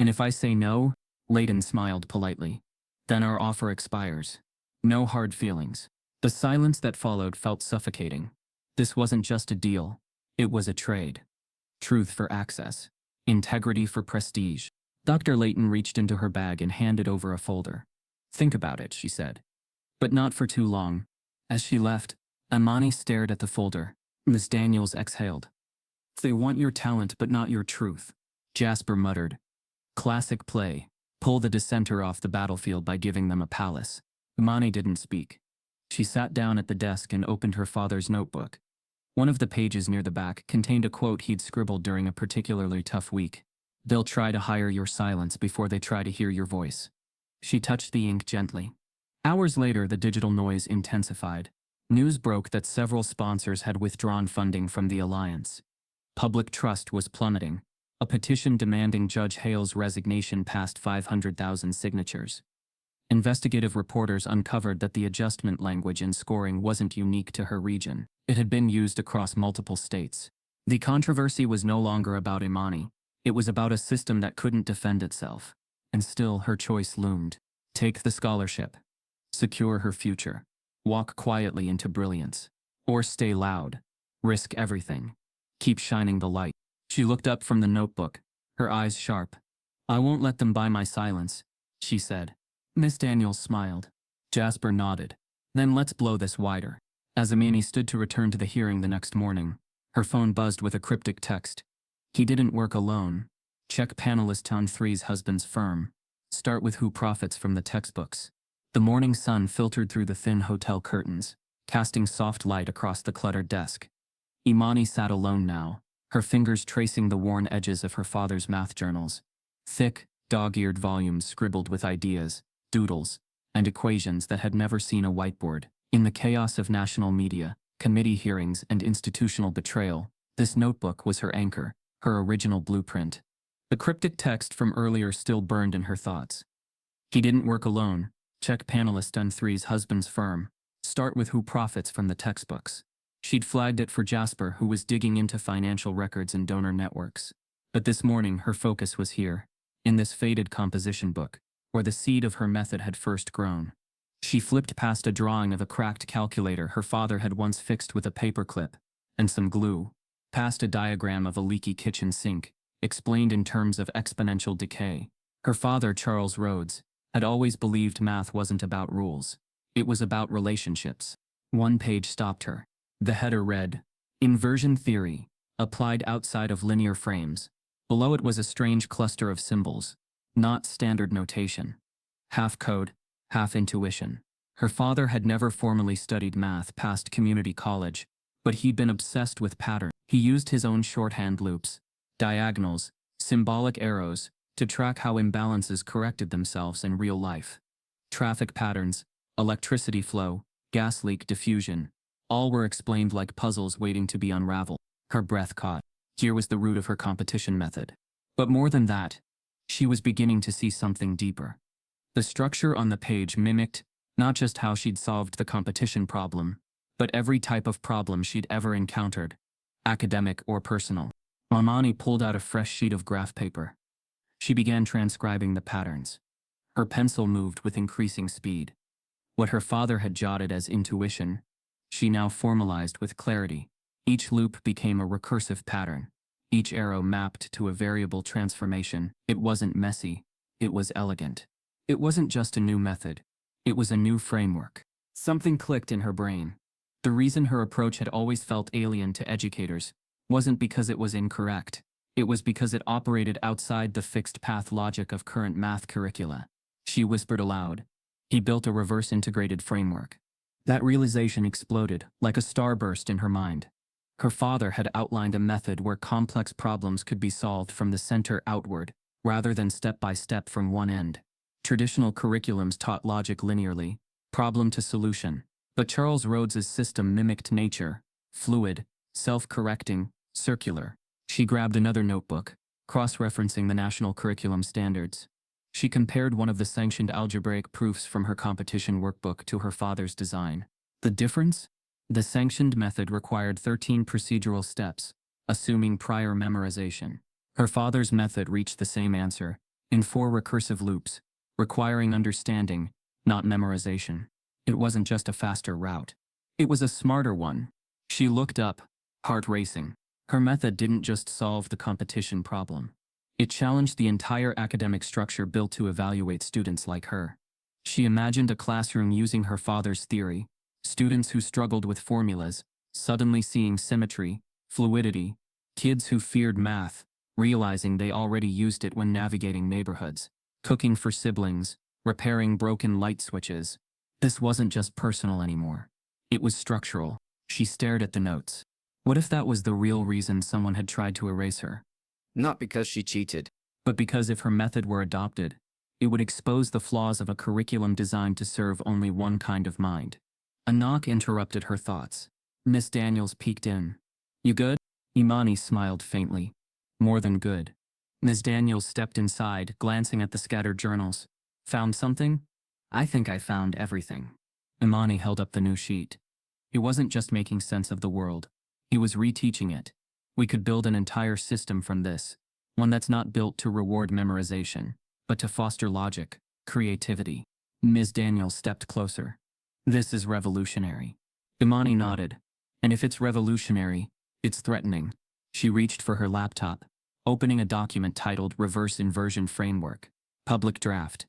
And if I say no, Leighton smiled politely, then our offer expires. No hard feelings. The silence that followed felt suffocating. This wasn't just a deal. It was a trade. Truth for access. Integrity for prestige. Dr. Leighton reached into her bag and handed over a folder. Think about it, she said. But not for too long. As she left, Imani stared at the folder. Ms. Daniels exhaled. They want your talent but not your truth, Jasper muttered. Classic play. Pull the dissenter off the battlefield by giving them a palace. Imani didn't speak. She sat down at the desk and opened her father's notebook. One of the pages near the back contained a quote he'd scribbled during a particularly tough week. They'll try to hire your silence before they try to hear your voice. She touched the ink gently. Hours later, the digital noise intensified. News broke that several sponsors had withdrawn funding from the alliance. Public trust was plummeting. A petition demanding Judge Hale's resignation passed 500,000 signatures. Investigative reporters uncovered that the adjustment language in scoring wasn't unique to her region. It had been used across multiple states. The controversy was no longer about Imani. It was about a system that couldn't defend itself. And still her choice loomed. Take the scholarship. Secure her future. Walk quietly into brilliance. Or stay loud. Risk everything. Keep shining the light. She looked up from the notebook, her eyes sharp. I won't let them buy my silence, she said. Miss Daniels smiled. Jasper nodded. Then let's blow this wider. As Imani stood to return to the hearing the next morning, her phone buzzed with a cryptic text. He didn't work alone. Check panelist on 3's husband's firm. Start with who profits from the textbooks. The morning sun filtered through the thin hotel curtains, casting soft light across the cluttered desk. Imani sat alone now, her fingers tracing the worn edges of her father's math journals. Thick, dog-eared volumes scribbled with ideas, doodles, and equations that had never seen a whiteboard. In the chaos of national media, committee hearings, and institutional betrayal, this notebook was her anchor, her original blueprint. The cryptic text from earlier still burned in her thoughts. He didn't work alone. Check panelist on 3's husband's firm. Start with who profits from the textbooks. She'd flagged it for Jasper, who was digging into financial records and donor networks. But this morning, her focus was here, in this faded composition book, where the seed of her method had first grown. She flipped past a drawing of a cracked calculator her father had once fixed with a paperclip and some glue, past a diagram of a leaky kitchen sink, explained in terms of exponential decay. Her father, Charles Rhodes, had always believed math wasn't about rules. It was about relationships. One page stopped her. The header read, Inversion Theory, applied outside of linear frames. Below it was a strange cluster of symbols, not standard notation. Half code, half intuition. Her father had never formally studied math past community college, but he'd been obsessed with patterns. He used his own shorthand loops, diagonals, symbolic arrows, to track how imbalances corrected themselves in real life. Traffic patterns, electricity flow, gas leak diffusion, all were explained like puzzles waiting to be unraveled. Her breath caught. Here was the root of her competition method. But more than that, she was beginning to see something deeper. The structure on the page mimicked not just how she'd solved the competition problem, but every type of problem she'd ever encountered, academic or personal. Imani pulled out a fresh sheet of graph paper. She began transcribing the patterns. Her pencil moved with increasing speed. What her father had jotted as intuition, she now formalized with clarity. Each loop became a recursive pattern. Each arrow mapped to a variable transformation. It wasn't messy. It was elegant. It wasn't just a new method. It was a new framework. Something clicked in her brain. The reason her approach had always felt alien to educators wasn't because it was incorrect. It was because it operated outside the fixed path logic of current math curricula. She whispered aloud. He built a reverse integrated framework. That realization exploded like a starburst in her mind. Her father had outlined a method where complex problems could be solved from the center outward, rather than step by step from one end. Traditional curriculums taught logic linearly, problem to solution. But Charles Rhodes's system mimicked nature, fluid, self-correcting, circular. She grabbed another notebook, cross-referencing the national curriculum standards. She compared one of the sanctioned algebraic proofs from her competition workbook to her father's design. The difference? The sanctioned method required 13 procedural steps, assuming prior memorization. Her father's method reached the same answer, in 4 recursive loops, requiring understanding, not memorization. It wasn't just a faster route. It was a smarter one. She looked up, heart racing. Her method didn't just solve the competition problem. It challenged the entire academic structure built to evaluate students like her. She imagined a classroom using her father's theory, students who struggled with formulas, suddenly seeing symmetry, fluidity, kids who feared math, realizing they already used it when navigating neighborhoods, cooking for siblings, repairing broken light switches. This wasn't just personal anymore. It was structural. She stared at the notes. What if that was the real reason someone had tried to erase her? Not because she cheated. But because if her method were adopted, it would expose the flaws of a curriculum designed to serve only one kind of mind. A knock interrupted her thoughts. Miss Daniels peeked in. You good? Imani smiled faintly. More than good. Miss Daniels stepped inside, glancing at the scattered journals. Found something? I think I found everything. Imani held up the new sheet. He wasn't just making sense of the world. He was reteaching it. We could build an entire system from this, one that's not built to reward memorization, but to foster logic, creativity. Ms. Daniels stepped closer. This is revolutionary. Imani nodded. And if it's revolutionary, it's threatening. She reached for her laptop, opening a document titled Reverse Inversion Framework, Public Draft.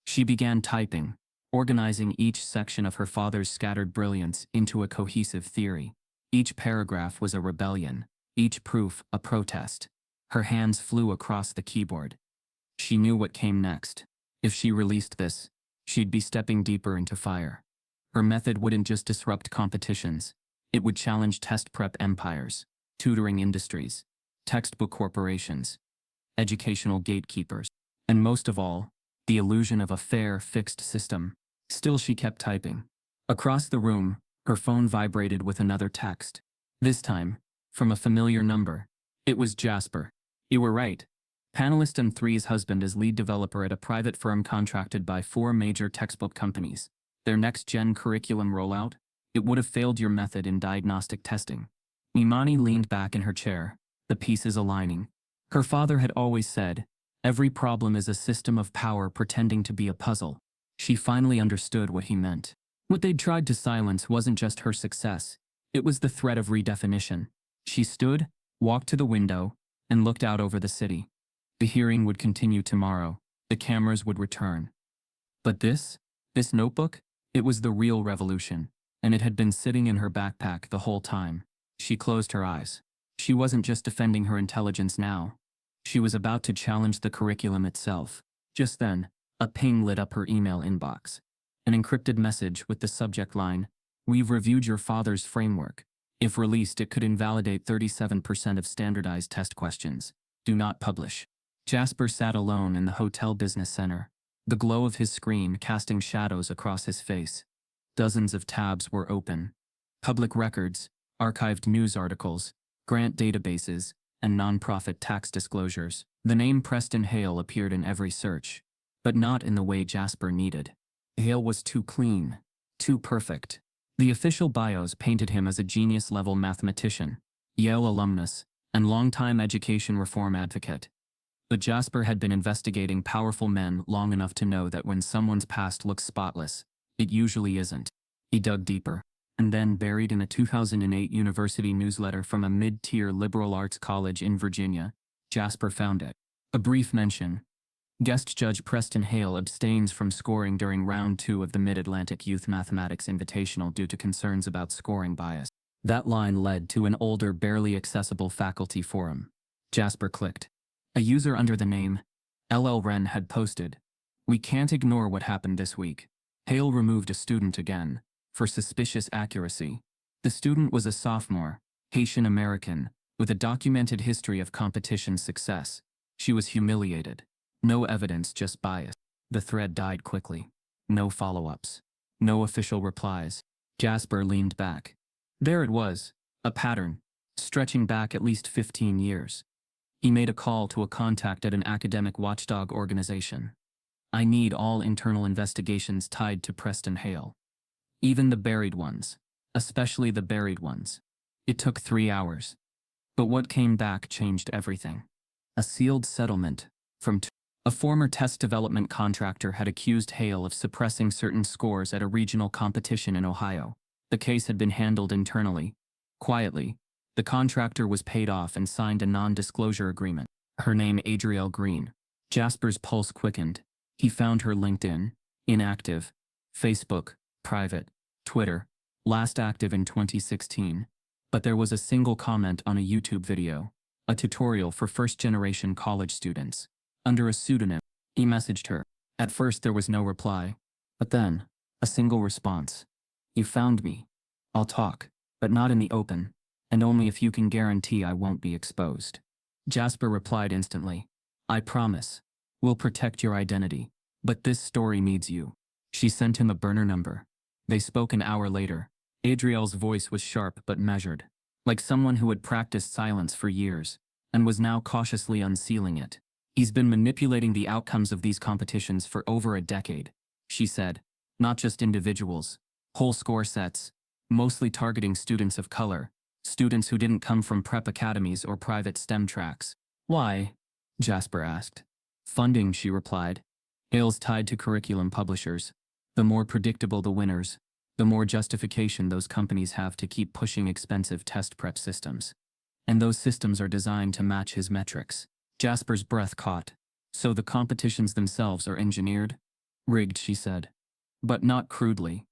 She began typing, organizing each section of her father's scattered brilliance into a cohesive theory. Each paragraph was a rebellion, each proof a protest. Her hands flew across the keyboard. She knew what came next. If she released this, she'd be stepping deeper into fire. Her method wouldn't just disrupt competitions. It would challenge test prep empires, tutoring industries, textbook corporations, educational gatekeepers, and most of all, the illusion of a fair, fixed system. Still she kept typing. Across the room, her phone vibrated with another text. This time, from a familiar number. It was Jasper. You were right. Panelist M3's husband is lead developer at a private firm contracted by 4 major textbook companies. Their next-gen curriculum rollout? It would have failed your method in diagnostic testing. Imani leaned back in her chair, the pieces aligning. Her father had always said, every problem is a system of power pretending to be a puzzle. She finally understood what he meant. What they'd tried to silence wasn't just her success. It was the threat of redefinition. She stood, walked to the window, and looked out over the city. The hearing would continue tomorrow. The cameras would return. But this notebook, it was the real revolution, and it had been sitting in her backpack the whole time. She closed her eyes. She wasn't just defending her intelligence now. She was about to challenge the curriculum itself. Just then, a ping lit up her email inbox. An encrypted message with the subject line, "We've reviewed your father's framework. If released, it could invalidate 37% of standardized test questions. Do not publish." Jasper sat alone in the hotel business center, the glow of his screen casting shadows across his face. Dozens of tabs were open. Public records, archived news articles, grant databases, and nonprofit tax disclosures. The name Preston Hale appeared in every search, but not in the way Jasper needed. Hale was too clean, too perfect. The official bios painted him as a genius-level mathematician, Yale alumnus, and longtime education reform advocate. But Jasper had been investigating powerful men long enough to know that when someone's past looks spotless, it usually isn't. He dug deeper, and then, buried in a 2008 university newsletter from a mid-tier liberal arts college in Virginia, Jasper found it. A brief mention. Guest judge Preston Hale abstains from scoring during round 2 of the Mid-Atlantic Youth Mathematics Invitational due to concerns about scoring bias. That line led to an older, barely accessible faculty forum. Jasper clicked. A user under the name LL Wren had posted, "We can't ignore what happened this week. Hale removed a student again, for suspicious accuracy. The student was a sophomore, Haitian American, with a documented history of competition success. She was humiliated. No evidence, just bias." The thread died quickly. No follow-ups. No official replies. Jasper leaned back. There it was, a pattern, stretching back at least 15 years. He made a call to a contact at an academic watchdog organization. "I need all internal investigations tied to Preston Hale. Even the buried ones. Especially the buried ones." It took 3 hours. But what came back changed everything. A sealed settlement from a former test development contractor had accused Hale of suppressing certain scores at a regional competition in Ohio. The case had been handled internally. Quietly, the contractor was paid off and signed a non-disclosure agreement. Her name Adrielle Green. Jasper's pulse quickened. He found her LinkedIn, inactive, Facebook, private, Twitter, last active in 2016. But there was a single comment on a YouTube video, a tutorial for first-generation college students. Under a pseudonym, he messaged her. At first there was no reply, but then, a single response. "You found me. I'll talk, but not in the open, and only if you can guarantee I won't be exposed." Jasper replied instantly, "I promise. We'll protect your identity, but this story needs you." She sent him a burner number. They spoke an hour later. Adrielle's voice was sharp but measured, like someone who had practiced silence for years, and was now cautiously unsealing it. "He's been manipulating the outcomes of these competitions for over a decade," she said. "Not just individuals, whole score sets, mostly targeting students of color, students who didn't come from prep academies or private STEM tracks." "Why?" Jasper asked. "Funding," she replied. "Hale's tied to curriculum publishers. The more predictable the winners, the more justification those companies have to keep pushing expensive test prep systems. And those systems are designed to match his metrics." Jasper's breath caught. "So the competitions themselves are engineered?" "Rigged," she said. "But not crudely.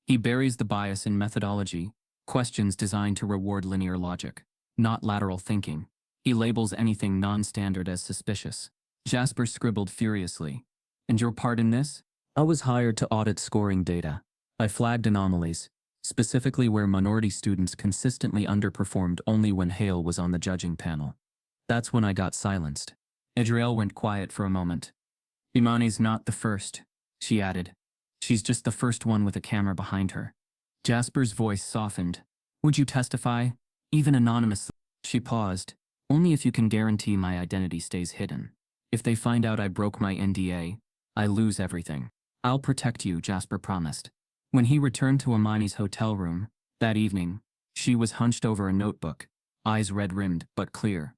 He buries the bias in methodology, questions designed to reward linear logic, not lateral thinking. He labels anything non-standard as suspicious." Jasper scribbled furiously. "And your part in this?" "I was hired to audit scoring data. I flagged anomalies, specifically where minority students consistently underperformed only when Hale was on the judging panel. That's when I got silenced." Adrielle went quiet for a moment. "Imani's not the first," she added. "She's just the first one with a camera behind her." Jasper's voice softened. "Would you testify? Even anonymously?" She paused. "Only if you can guarantee my identity stays hidden. If they find out I broke my NDA, I lose everything." "I'll protect you," Jasper promised. When he returned to Imani's hotel room, that evening, she was hunched over a notebook, eyes red-rimmed but clear.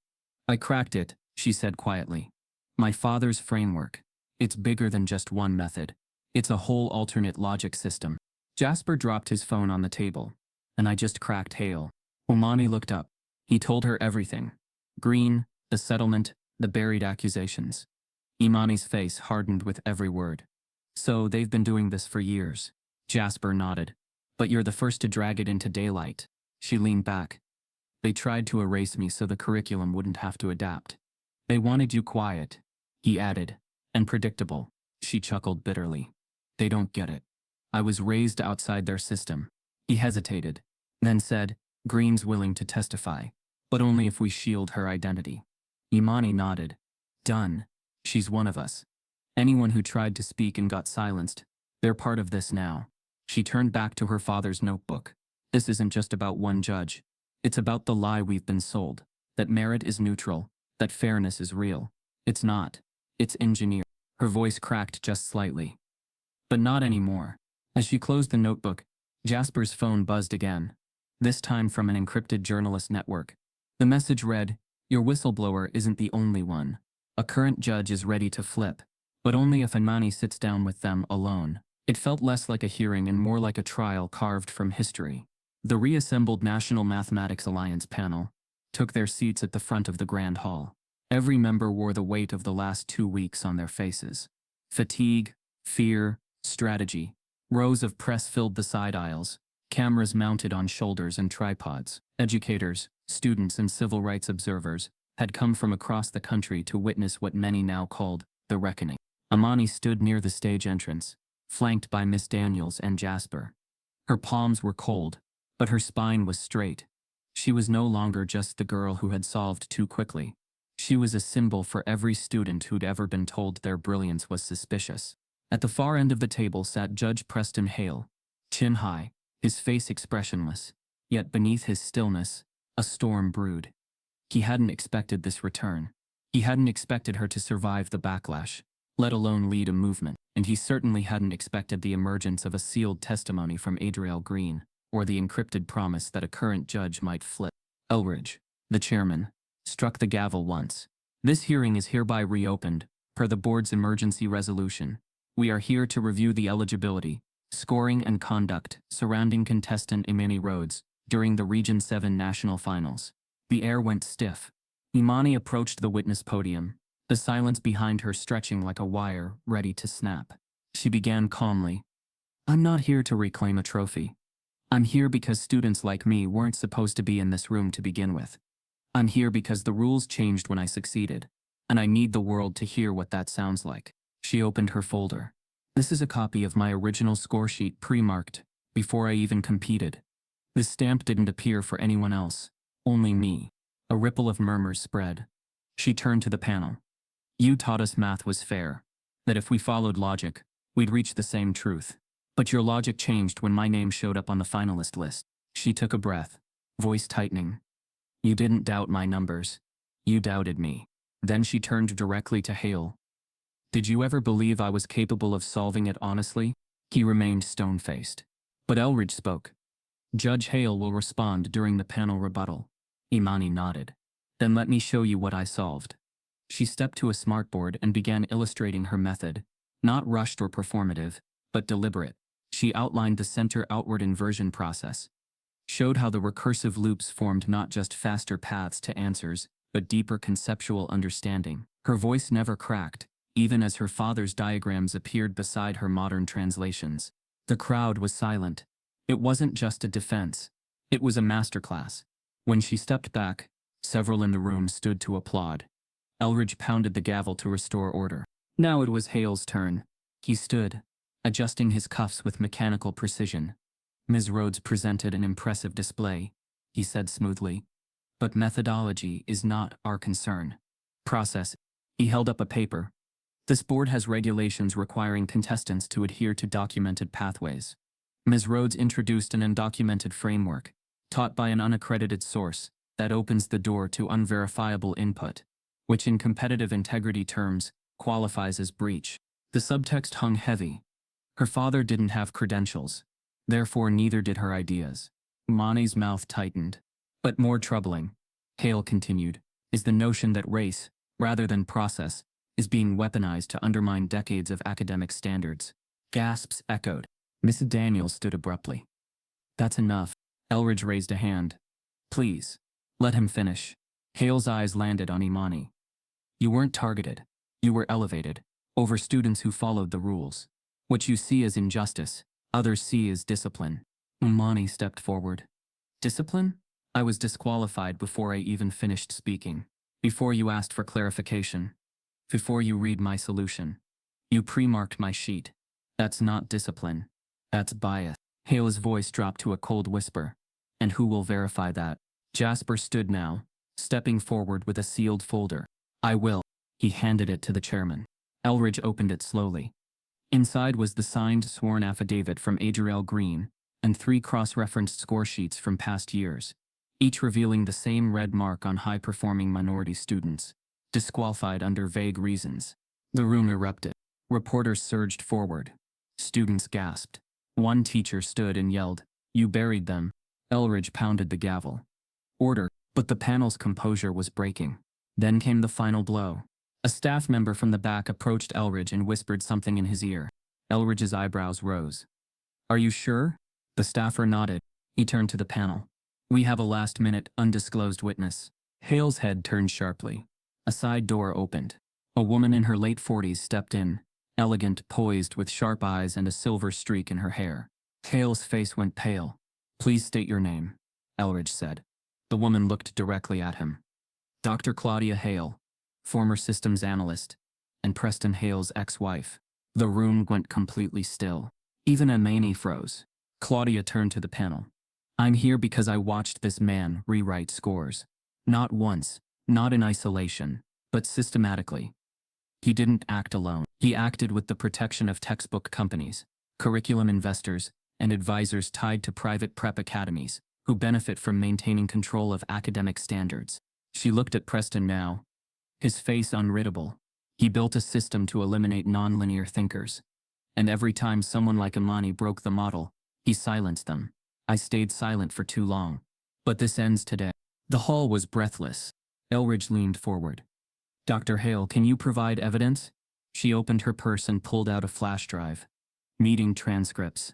"I cracked it," she said quietly. "My father's framework. It's bigger than just one method. It's a whole alternate logic system." Jasper dropped his phone on the table. "And I just cracked Hale." Imani looked up. He told her everything. Green, the settlement, the buried accusations. Imani's face hardened with every word. "So they've been doing this for years." Jasper nodded. "But you're the first to drag it into daylight." She leaned back. They tried to erase me so the curriculum wouldn't have to adapt. They wanted you quiet, he added, and predictable. She chuckled bitterly. They don't get it. I was raised outside their system. He hesitated, then said, Green's willing to testify, but only if we shield her identity. Imani nodded. Done. She's one of us. Anyone who tried to speak and got silenced, they're part of this now. She turned back to her father's notebook. This isn't just about one judge. It's about the lie we've been sold, that merit is neutral, that fairness is real. It's not. It's engineered. Her voice cracked just slightly. But not anymore. As she closed the notebook, Jasper's phone buzzed again, this time from an encrypted journalist network. The message read, Your whistleblower isn't the only one. A current judge is ready to flip, but only if Imani sits down with them alone. It felt less like a hearing and more like a trial carved from history. The reassembled National Mathematics Alliance panel took their seats at the front of the grand hall. Every member wore the weight of the last 2 weeks on their faces. Fatigue, fear, strategy. Rows of press filled the side aisles, cameras mounted on shoulders and tripods. Educators, students, and civil rights observers had come from across the country to witness what many now called the reckoning. Imani stood near the stage entrance, flanked by Miss Daniels and Jasper. Her palms were cold, but her spine was straight. She was no longer just the girl who had solved too quickly. She was a symbol for every student who'd ever been told their brilliance was suspicious. At the far end of the table sat Judge Preston Hale, chin high, his face expressionless, yet beneath his stillness, a storm brewed. He hadn't expected this return. He hadn't expected her to survive the backlash, let alone lead a movement, and he certainly hadn't expected the emergence of a sealed testimony from Adriel Green, or the encrypted promise that a current judge might flip. Elridge, the chairman, struck the gavel once. This hearing is hereby reopened, per the board's emergency resolution. We are here to review the eligibility, scoring, and conduct surrounding contestant Imani Rhodes during the Region 7 National Finals. The air went stiff. Imani approached the witness podium, the silence behind her stretching like a wire ready to snap. She began calmly. I'm not here to reclaim a trophy. I'm here because students like me weren't supposed to be in this room to begin with. I'm here because the rules changed when I succeeded, and I need the world to hear what that sounds like. She opened her folder. This is a copy of my original score sheet pre-marked, before I even competed. This stamp didn't appear for anyone else, only me. A ripple of murmurs spread. She turned to the panel. You taught us math was fair, that if we followed logic, we'd reach the same truth. But your logic changed when my name showed up on the finalist list. She took a breath, voice tightening. You didn't doubt my numbers. You doubted me. Then she turned directly to Hale. Did you ever believe I was capable of solving it honestly? He remained stone-faced. But Elridge spoke. Judge Hale will respond during the panel rebuttal. Imani nodded. Then let me show you what I solved. She stepped to a smartboard and began illustrating her method, not rushed or performative, but deliberate. She outlined the center outward inversion process, showed how the recursive loops formed not just faster paths to answers, but deeper conceptual understanding. Her voice never cracked, even as her father's diagrams appeared beside her modern translations. The crowd was silent. It wasn't just a defense. It was a masterclass. When she stepped back, several in the room stood to applaud. Elridge pounded the gavel to restore order. Now it was Hale's turn. He stood, adjusting his cuffs with mechanical precision. Ms. Rhodes presented an impressive display, he said smoothly. But methodology is not our concern. Process. He held up a paper. This board has regulations requiring contestants to adhere to documented pathways. Ms. Rhodes introduced an undocumented framework, taught by an unaccredited source, that opens the door to unverifiable input, which in competitive integrity terms, qualifies as breach. The subtext hung heavy. Her father didn't have credentials, therefore neither did her ideas. Imani's mouth tightened. But more troubling, Hale continued, is the notion that race, rather than process, is being weaponized to undermine decades of academic standards. Gasps echoed. Mrs. Daniels stood abruptly. That's enough. Elridge raised a hand. Please, let him finish. Hale's eyes landed on Imani. You weren't targeted. You were elevated, over students who followed the rules. What you see as injustice, others see as discipline. Imani stepped forward. Discipline? I was disqualified before I even finished speaking. Before you asked for clarification. Before you read my solution. You pre-marked my sheet. That's not discipline. That's bias. Hale's voice dropped to a cold whisper. And who will verify that? Jasper stood now, stepping forward with a sealed folder. I will. He handed it to the chairman. Elridge opened it slowly. Inside was the signed sworn affidavit from Adriel Green and 3 cross-referenced score sheets from past years, each revealing the same red mark on high-performing minority students, disqualified under vague reasons. The room erupted. Reporters surged forward. Students gasped. One teacher stood and yelled, "You buried them." Elridge pounded the gavel. Order, but the panel's composure was breaking. Then came the final blow. A staff member from the back approached Elridge and whispered something in his ear. Elridge's eyebrows rose. Are you sure? The staffer nodded. He turned to the panel. We have a last-minute, undisclosed witness. Hale's head turned sharply. A side door opened. A woman in her late 40s stepped in, elegant, poised, with sharp eyes and a silver streak in her hair. Hale's face went pale. Please state your name, Elridge said. The woman looked directly at him. Dr. Claudia Hale, former systems analyst, and Preston Hale's ex-wife. The room went completely still. Even Amani froze. Claudia turned to the panel. I'm here because I watched this man rewrite scores. Not once, not in isolation, but systematically. He didn't act alone. He acted with the protection of textbook companies, curriculum investors, and advisors tied to private prep academies, who benefit from maintaining control of academic standards. She looked at Preston now, his face unreadable. He built a system to eliminate nonlinear thinkers. And every time someone like Amani broke the model, he silenced them. I stayed silent for too long. But this ends today. The hall was breathless. Elridge leaned forward. Dr. Hale, can you provide evidence? She opened her purse and pulled out a flash drive. Meeting transcripts,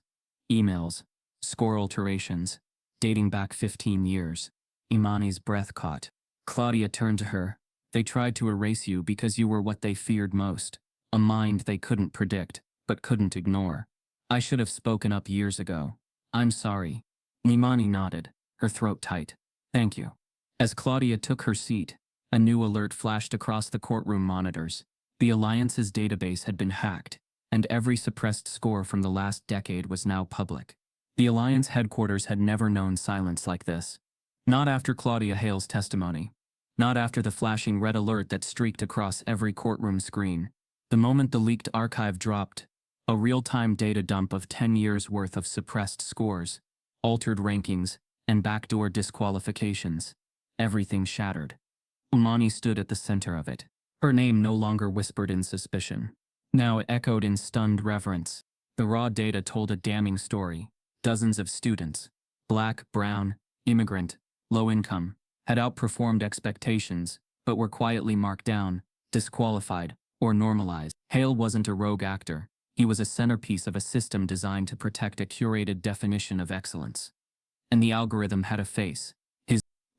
emails, score alterations, dating back 15 years. Imani's breath caught. Claudia turned to her. They tried to erase you because you were what they feared most. A mind they couldn't predict, but couldn't ignore. I should have spoken up years ago. I'm sorry. Imani nodded, her throat tight. Thank you. As Claudia took her seat, a new alert flashed across the courtroom monitors. The Alliance's database had been hacked, and every suppressed score from the last decade was now public. The Alliance headquarters had never known silence like this. Not after Claudia Hale's testimony. Not after the flashing red alert that streaked across every courtroom screen. The moment the leaked archive dropped, a real-time data dump of 10 years' worth of suppressed scores, altered rankings, and backdoor disqualifications. Everything shattered. Imani stood at the center of it. Her name no longer whispered in suspicion. Now it echoed in stunned reverence. The raw data told a damning story. Dozens of students, black, brown, immigrant, low income, had outperformed expectations, but were quietly marked down, disqualified, or normalized. Hale wasn't a rogue actor. He was a centerpiece of a system designed to protect a curated definition of excellence. And the algorithm had a face.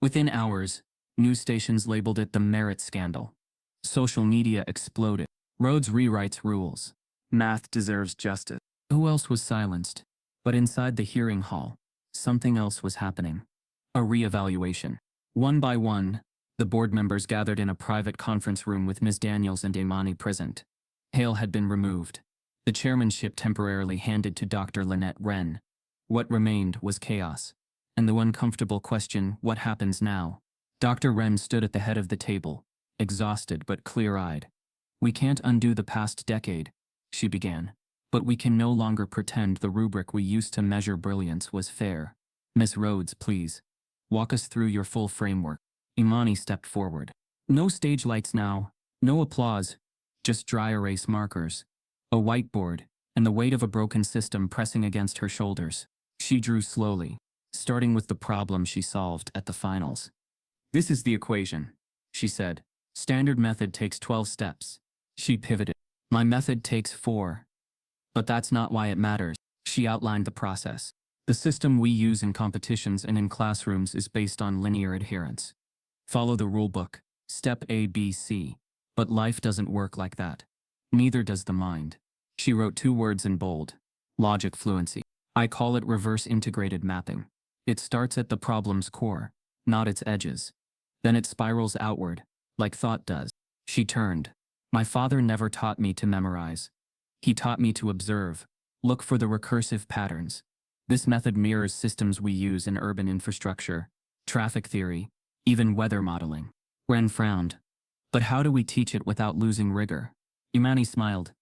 Within hours, news stations labeled it the merit scandal. Social media exploded. Rhodes rewrites rules. Math deserves justice. Who else was silenced? But inside the hearing hall, something else was happening. A reevaluation. One by one, the board members gathered in a private conference room with Ms. Daniels and Imani present. Hale had been removed. The chairmanship temporarily handed to Dr. Lynette Wren. What remained was chaos. And the uncomfortable question, what happens now? Dr. Wren stood at the head of the table, exhausted but clear-eyed. We can't undo the past decade, she began. But we can no longer pretend the rubric we used to measure brilliance was fair. Miss Rhodes, please. Walk us through your full framework. Imani stepped forward. No stage lights now, no applause, just dry erase markers, a whiteboard, and the weight of a broken system pressing against her shoulders. She drew slowly, starting with the problem she solved at the finals. This is the equation, she said. Standard method takes 12 steps. She pivoted. My method takes 4. But that's not why it matters. She outlined the process. The system we use in competitions and in classrooms is based on linear adherence. Follow the rulebook, step A, B, C. But life doesn't work like that. Neither does the mind. She wrote 2 words in bold. Logic fluency. I call it reverse integrated mapping. It starts at the problem's core, not its edges. Then it spirals outward, like thought does. She turned. My father never taught me to memorize. He taught me to observe, look for the recursive patterns. This method mirrors systems we use in urban infrastructure, traffic theory, even weather modeling. Ren frowned. But how do we teach it without losing rigor? Imani smiled.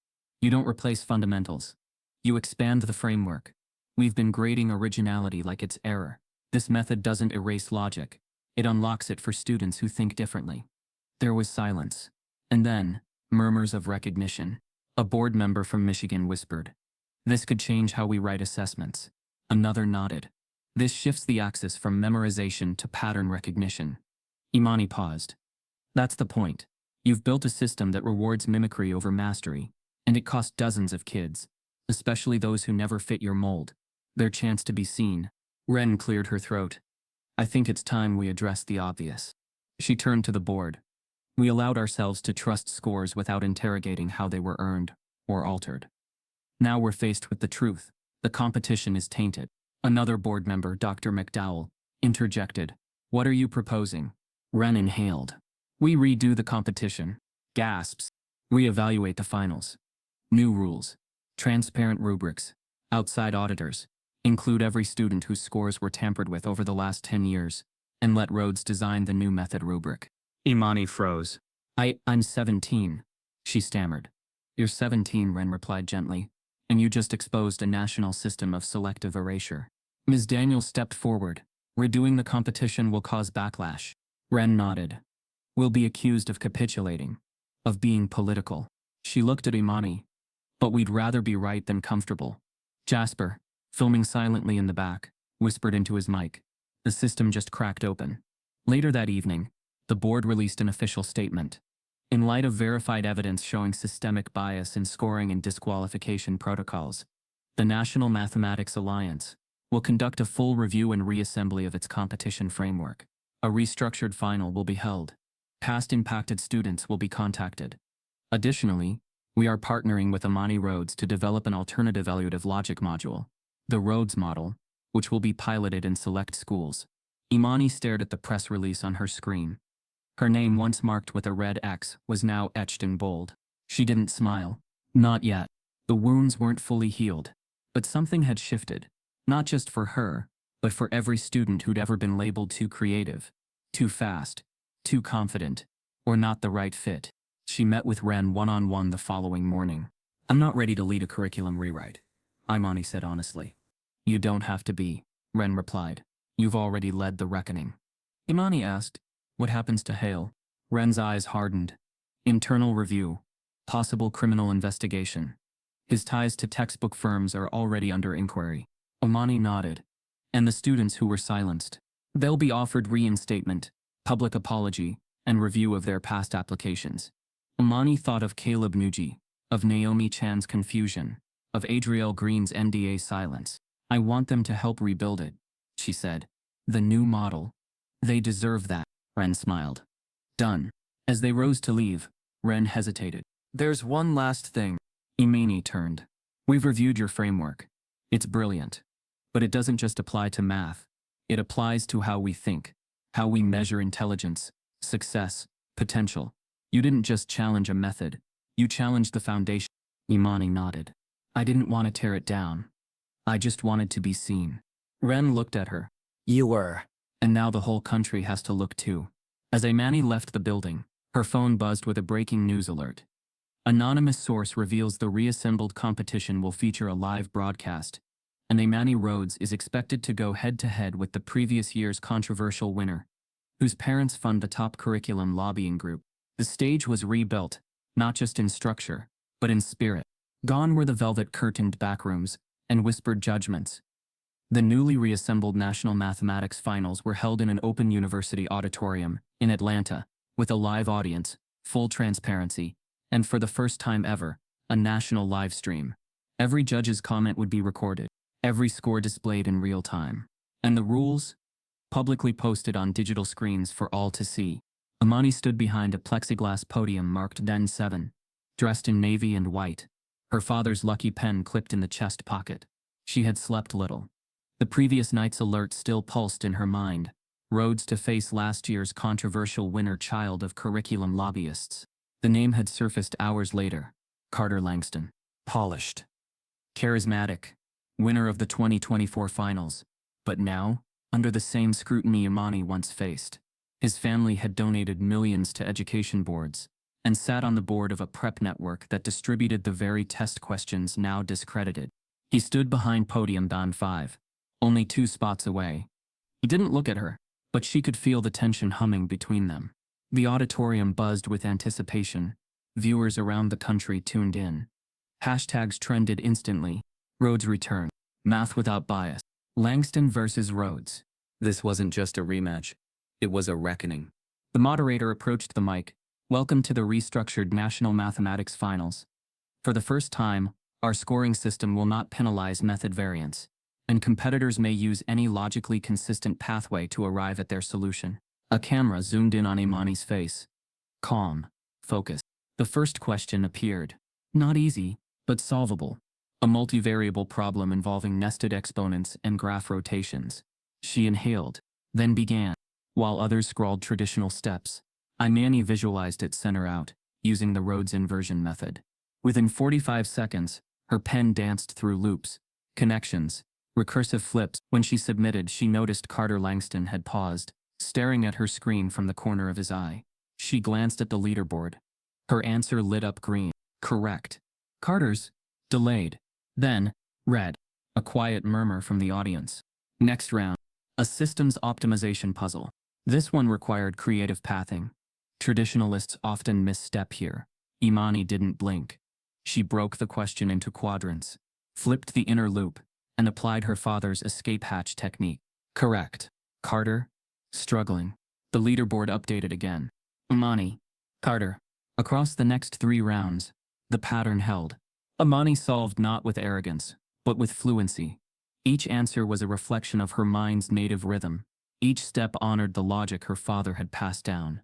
You don't replace fundamentals. You expand the framework. We've been grading originality like it's error. This method doesn't erase logic. It unlocks it for students who think differently. There was silence. And then, murmurs of recognition. A board member from Michigan whispered, "This could change how we write assessments." Another nodded. "This shifts the axis from memorization to pattern recognition." Imani paused. "That's the point. You've built a system that rewards mimicry over mastery, and it cost dozens of kids, especially those who never fit your mold, their chance to be seen." Ren cleared her throat. "I think it's time we address the obvious." She turned to the board. We allowed ourselves to trust scores without interrogating how they were earned or altered. Now we're faced with the truth. The competition is tainted. Another board member, Dr. McDowell, interjected. "What are you proposing?" Ren inhaled. "We redo the competition." Gasps. "Reevaluate the finals. New rules. Transparent rubrics. Outside auditors. Include every student whose scores were tampered with over the last 10 years. And let Rhodes design the new method rubric." Imani froze. I'm 17, she stammered. "You're 17, Ren replied gently, "and you just exposed a national system of selective erasure." Ms. Daniels stepped forward. "Redoing the competition will cause backlash." Ren nodded. "We'll be accused of capitulating, of being political." She looked at Imani. "But we'd rather be right than comfortable." Jasper, filming silently in the back, whispered into his mic. The system just cracked open. Later that evening, the board released an official statement. In light of verified evidence showing systemic bias in scoring and disqualification protocols, the National Mathematics Alliance will conduct a full review and reassembly of its competition framework. A restructured final will be held. Past impacted students will be contacted. Additionally, we are partnering with Imani Rhodes to develop an alternative evaluative logic module, the Rhodes model, which will be piloted in select schools. Imani stared at the press release on her screen. Her name, once marked with a red X, was now etched in bold. She didn't smile. Not yet. The wounds weren't fully healed. But something had shifted. Not just for her, but for every student who'd ever been labeled too creative, too fast, too confident, or not the right fit. She met with Ren one-on-one the following morning. "I'm not ready to lead a curriculum rewrite," Imani said honestly. "You don't have to be," Ren replied. "You've already led the reckoning." Imani asked, "What happens to Hale?" Ren's eyes hardened. "Internal review. Possible criminal investigation. His ties to textbook firms are already under inquiry." Imani nodded. "And the students who were silenced? They'll be offered reinstatement, public apology, and review of their past applications." Imani thought of Caleb Nuji, of Naomi Chan's confusion, of Adrielle Green's NDA silence. "I want them to help rebuild it," she said. "The new model. They deserve that." Ren smiled. "Done." As they rose to leave, Ren hesitated. "There's one last thing." Imani turned. "We've reviewed your framework. It's brilliant. But it doesn't just apply to math. It applies to how we think, how we measure intelligence, success, potential. You didn't just challenge a method. You challenged the foundation." Imani nodded. "I didn't want to tear it down. I just wanted to be seen." Ren looked at her. You were. "And now the whole country has to look too." As Imani left the building, her phone buzzed with a breaking news alert. Anonymous source reveals the reassembled competition will feature a live broadcast, and Imani Rhodes is expected to go head-to-head with the previous year's controversial winner, whose parents fund the top curriculum lobbying group. The stage was rebuilt, not just in structure, but in spirit. Gone were the velvet-curtained backrooms and whispered judgments. The newly reassembled National Mathematics Finals were held in an open university auditorium in Atlanta, with a live audience, full transparency, and for the first time ever, a national live stream. Every judge's comment would be recorded, every score displayed in real time. And the rules? Publicly posted on digital screens for all to see. Imani stood behind a plexiglass podium marked Den 7, dressed in navy and white, her father's lucky pen clipped in the chest pocket. She had slept little. The previous night's alert still pulsed in her mind, Rhodes to face last year's controversial winner, child of curriculum lobbyists. The name had surfaced hours later. Carter Langston. Polished. Charismatic. Winner of the 2024 finals. But now, under the same scrutiny Imani once faced. His family had donated millions to education boards and sat on the board of a prep network that distributed the very test questions now discredited. He stood behind podium band 5, only 2 spots away. He didn't look at her, but she could feel the tension humming between them. The auditorium buzzed with anticipation. Viewers around the country tuned in. Hashtags trended instantly. Rhodes return. Math without bias. Langston versus Rhodes. This wasn't just a rematch. It was a reckoning. The moderator approached the mic. Welcome to the restructured National Mathematics Finals. For the first time, our scoring system will not penalize method variance, and competitors may use any logically consistent pathway to arrive at their solution. A camera zoomed in on Imani's face. Calm. Focus. The first question appeared. Not easy, but solvable. A multivariable problem involving nested exponents and graph rotations. She inhaled, then began. While others scrawled traditional steps, Imani visualized it center out, using the Rhodes inversion method. Within 45 seconds, her pen danced through loops, connections, recursive flips. When she submitted, she noticed Carter Langston had paused, staring at her screen from the corner of his eye. She glanced at the leaderboard. Her answer lit up green. Correct. Carter's delayed. Then, red. A quiet murmur from the audience. Next round. A systems optimization puzzle. This one required creative pathing. Traditionalists often misstep here. Imani didn't blink. She broke the question into quadrants, flipped the inner loop, and applied her father's escape hatch technique. Correct. Carter? Struggling. The leaderboard updated again. Imani. Carter. Across the next 3 rounds, the pattern held. Imani solved not with arrogance, but with fluency. Each answer was a reflection of her mind's native rhythm. Each step honored the logic her father had passed down.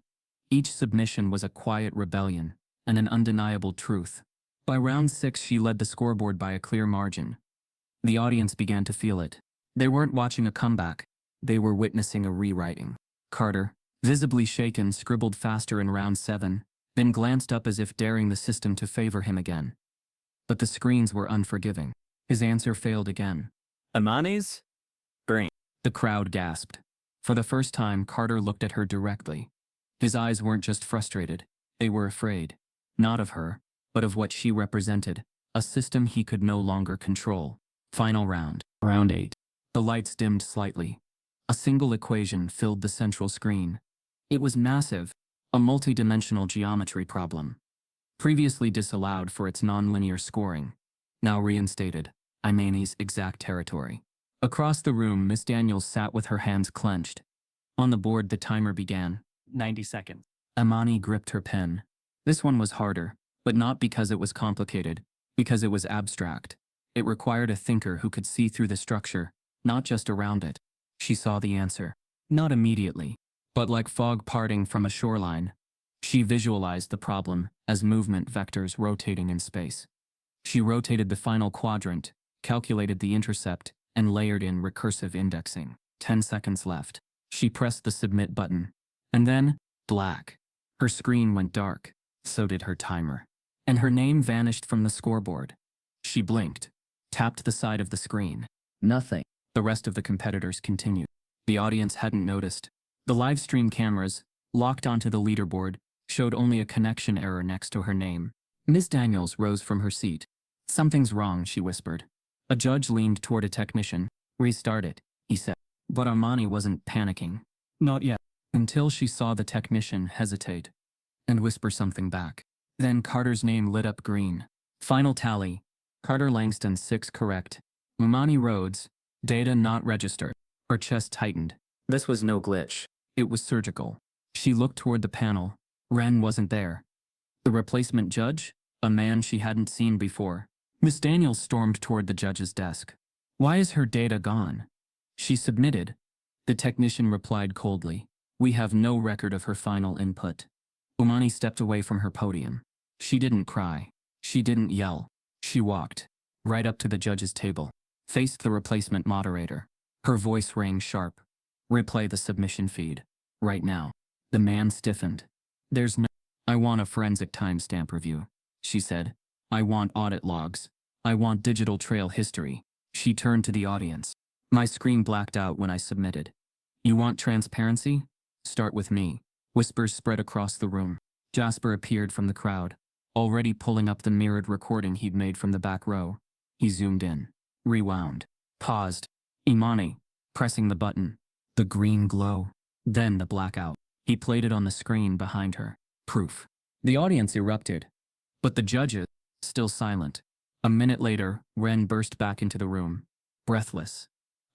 Each submission was a quiet rebellion and an undeniable truth. By round 6, she led the scoreboard by a clear margin. The audience began to feel it. They weren't watching a comeback. They were witnessing a rewriting. Carter, visibly shaken, scribbled faster in round 7, then glanced up as if daring the system to favor him again. But the screens were unforgiving. His answer failed again. Imani's brain. The crowd gasped. For the first time, Carter looked at her directly. His eyes weren't just frustrated. They were afraid. Not of her, but of what she represented, a system he could no longer control. Final round. Round 8. The lights dimmed slightly. A single equation filled the central screen. It was massive, a multidimensional geometry problem. Previously disallowed for its nonlinear scoring. Now reinstated. Imani's exact territory. Across the room, Miss Daniels sat with her hands clenched. On the board, the timer began. 90 seconds. Imani gripped her pen. This one was harder, but not because it was complicated, because it was abstract. It required a thinker who could see through the structure, not just around it. She saw the answer. Not immediately, but like fog parting from a shoreline. She visualized the problem as movement vectors rotating in space. She rotated the final quadrant, calculated the intercept, and layered in recursive indexing. 10 seconds left. She pressed the submit button. And then, black. Her screen went dark. So did her timer. And her name vanished from the scoreboard. She blinked, tapped the side of the screen. Nothing. The rest of the competitors continued. The audience hadn't noticed. The live stream cameras, locked onto the leaderboard, showed only a connection error next to her name. Miss Daniels rose from her seat. Something's wrong, she whispered. A judge leaned toward a technician. Restart it, he said. But Imani wasn't panicking. Not yet. Until she saw the technician hesitate and whisper something back. Then Carter's name lit up green. Final tally. Carter Langston 6 correct. Imani Rhodes, data not registered. Her chest tightened. This was no glitch. It was surgical. She looked toward the panel. Ren wasn't there. The replacement judge? A man she hadn't seen before. Miss Daniels stormed toward the judge's desk. Why is her data gone? She submitted. The technician replied coldly. We have no record of her final input. Imani stepped away from her podium. She didn't cry. She didn't yell. She walked right up to the judge's table, faced the replacement moderator. Her voice rang sharp. Replay the submission feed. Right now. The man stiffened. There's no. I want a forensic timestamp review, she said. I want audit logs. I want digital trail history. She turned to the audience. My screen blacked out when I submitted. You want transparency? Start with me. Whispers spread across the room. Jasper appeared from the crowd, already pulling up the mirrored recording he'd made from the back row. He zoomed in, rewound, paused. Imani, pressing the button. The green glow. Then the blackout. He played it on the screen behind her. Proof. The audience erupted. But the judges, still silent. A minute later, Ren burst back into the room, breathless.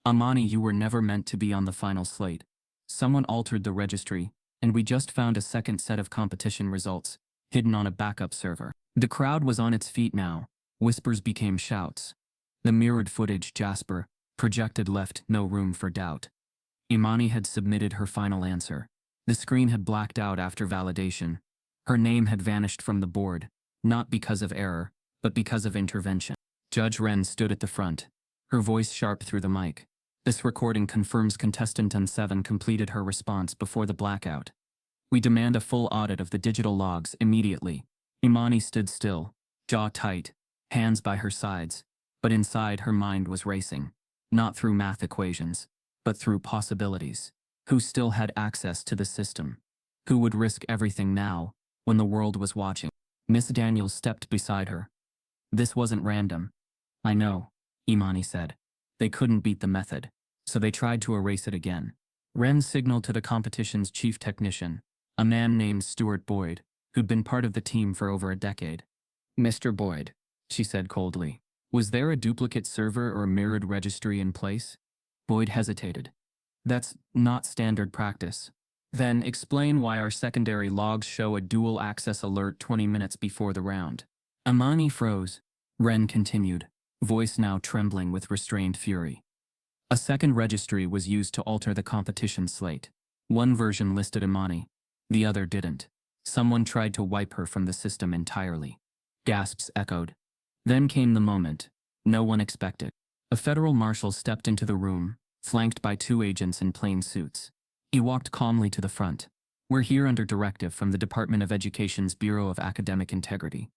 Imani, you were never meant to be on the final slate. Someone altered the registry, and we just found a second set of competition results, hidden on a backup server. The crowd was on its feet now. Whispers became shouts. The mirrored footage Jasper projected left no room for doubt. Imani had submitted her final answer. The screen had blacked out after validation. Her name had vanished from the board, not because of error, but because of intervention. Judge Ren stood at the front, her voice sharp through the mic. This recording confirms contestant N7 completed her response before the blackout. We demand a full audit of the digital logs immediately. Imani stood still, jaw tight, hands by her sides, but inside her mind was racing, not through math equations, but through possibilities. Who still had access to the system? Who would risk everything now, when the world was watching? Miss Daniels stepped beside her. This wasn't random. I know, Imani said. They couldn't beat the method, so they tried to erase it again. Ren signaled to the competition's chief technician, a man named Stuart Boyd, who'd been part of the team for over a decade. Mr. Boyd, she said coldly, was there a duplicate server or mirrored registry in place? Boyd hesitated. That's not standard practice. Then explain why our secondary logs show a dual access alert 20 minutes before the round. Imani froze. Ren continued, voice now trembling with restrained fury. A second registry was used to alter the competition slate. One version listed Imani, the other didn't. Someone tried to wipe her from the system entirely. Gasps echoed. Then came the moment no one expected. A federal marshal stepped into the room, flanked by two agents in plain suits. He walked calmly to the front. We're here under directive from the Department of Education's Bureau of Academic Integrity.